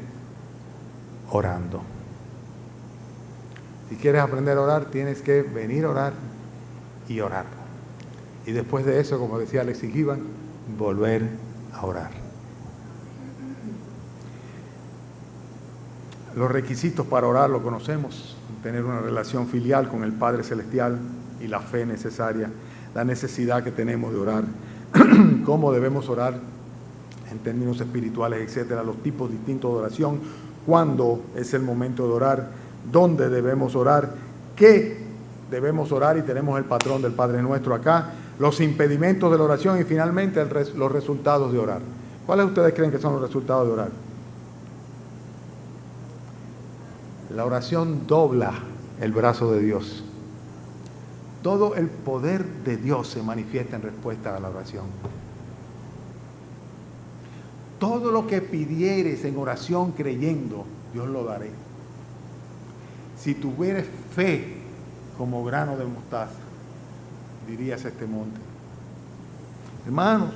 orando. Si quieres aprender a orar, tienes que venir a orar y orar. Y después de eso, como decía Alexis Givan, volver a orar. Los requisitos para orar lo conocemos: tener una relación filial con el Padre Celestial y la fe necesaria, la necesidad que tenemos de orar, cómo debemos orar en términos espirituales, etcétera, los tipos distintos de oración, cuándo es el momento de orar, dónde debemos orar, qué debemos orar, y tenemos el patrón del Padre Nuestro acá, los impedimentos de la oración y finalmente los resultados de orar. ¿Cuáles ustedes creen que son los resultados de orar? La oración dobla el brazo de Dios. Todo el poder de Dios se manifiesta en respuesta a la oración. Todo lo que pidieres en oración creyendo, Dios lo daré. Si tuvieres fe como grano de mostaza, dirías a este monte. Hermanos,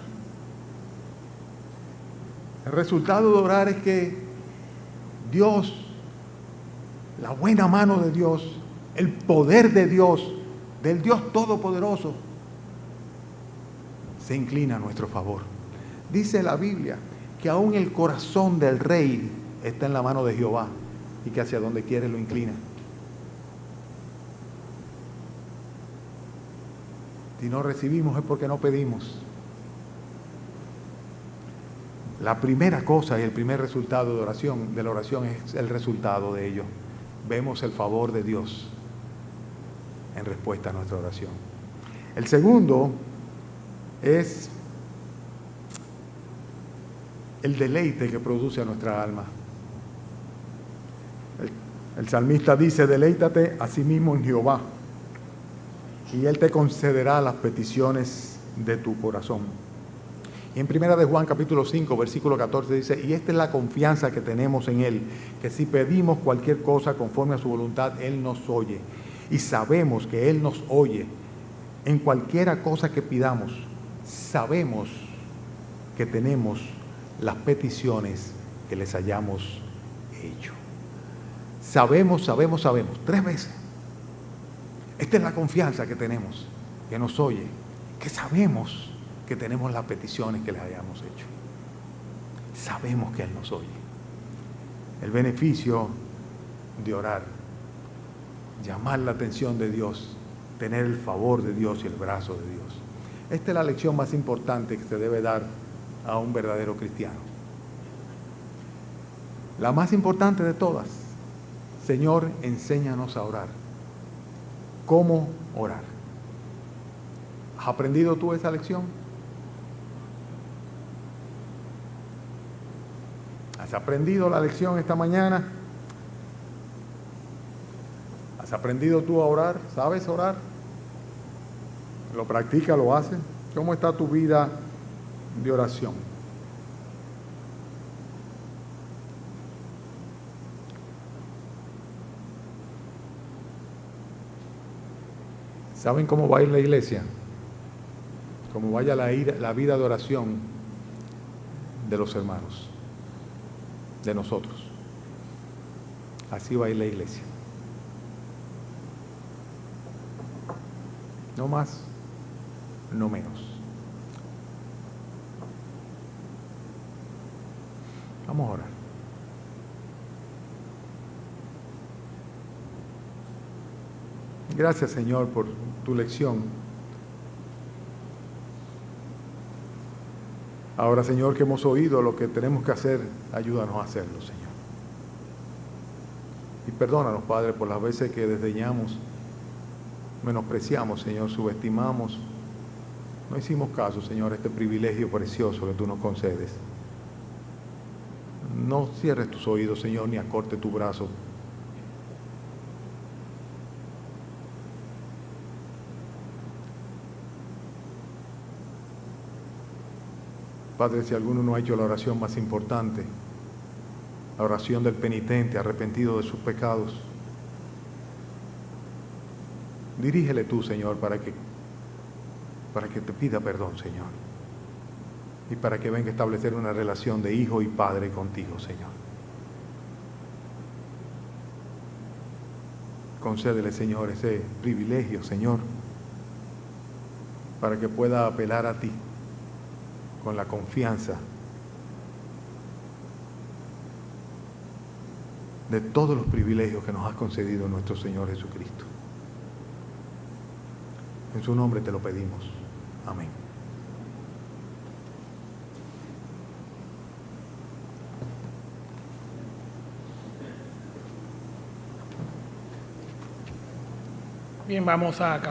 el resultado de orar es que Dios, la buena mano de Dios, el poder de Dios, del Dios Todopoderoso, se inclina a nuestro favor. Dice la Biblia que aún el corazón del rey está en la mano de Jehová y que hacia donde quiere lo inclina. Si no recibimos es porque no pedimos. La primera cosa y el primer resultado de la oración es el resultado de ello. Vemos el favor de Dios en respuesta a nuestra oración. El segundo es el deleite que produce a nuestra alma. El salmista dice: deleítate a sí mismo en Jehová y Él te concederá las peticiones de tu corazón. Y en 1 de Juan capítulo 5, versículo 14 dice, y esta es la confianza que tenemos en Él, que si pedimos cualquier cosa conforme a su voluntad, Él nos oye. Y sabemos que Él nos oye en cualquiera cosa que pidamos. Sabemos que tenemos las peticiones que les hayamos hecho. Sabemos, 3 veces. Esta es la confianza que tenemos, que nos oye, que sabemos que tenemos las peticiones que les hayamos hecho. Sabemos que Él nos oye. El beneficio de orar, llamar la atención de Dios, tener el favor de Dios y el brazo de Dios. Esta es la lección más importante que se debe dar a un verdadero cristiano. La más importante de todas. Señor, enséñanos a orar. ¿Cómo orar? ¿Has aprendido tú esa lección? ¿Has aprendido la lección esta mañana? ¿Has aprendido tú a orar? ¿Sabes orar? ¿Lo practicas, lo haces? ¿Cómo está tu vida de oración? ¿Saben cómo va a ir la iglesia? Cómo vaya la vida de oración de los hermanos, de nosotros. Así va a ir la iglesia. No más, no menos. Vamos a orar. Gracias, Señor, por tu lección. Ahora, Señor, que hemos oído lo que tenemos que hacer, ayúdanos a hacerlo, Señor. Y perdónanos, Padre, por las veces que desdeñamos, menospreciamos, Señor, subestimamos. No hicimos caso, Señor, a este privilegio precioso que tú nos concedes. No cierres tus oídos, Señor, ni acorte tu brazo. Padre, si alguno no ha hecho la oración más importante, la oración del penitente, arrepentido de sus pecados, dirígele tú, Señor, para que te pida perdón, Señor, y para que venga a establecer una relación de hijo y padre contigo, Señor. Concédele, Señor, ese privilegio, Señor, para que pueda apelar a ti con la confianza de todos los privilegios que nos has concedido nuestro Señor Jesucristo. En su nombre te lo pedimos. Amén. Bien, vamos a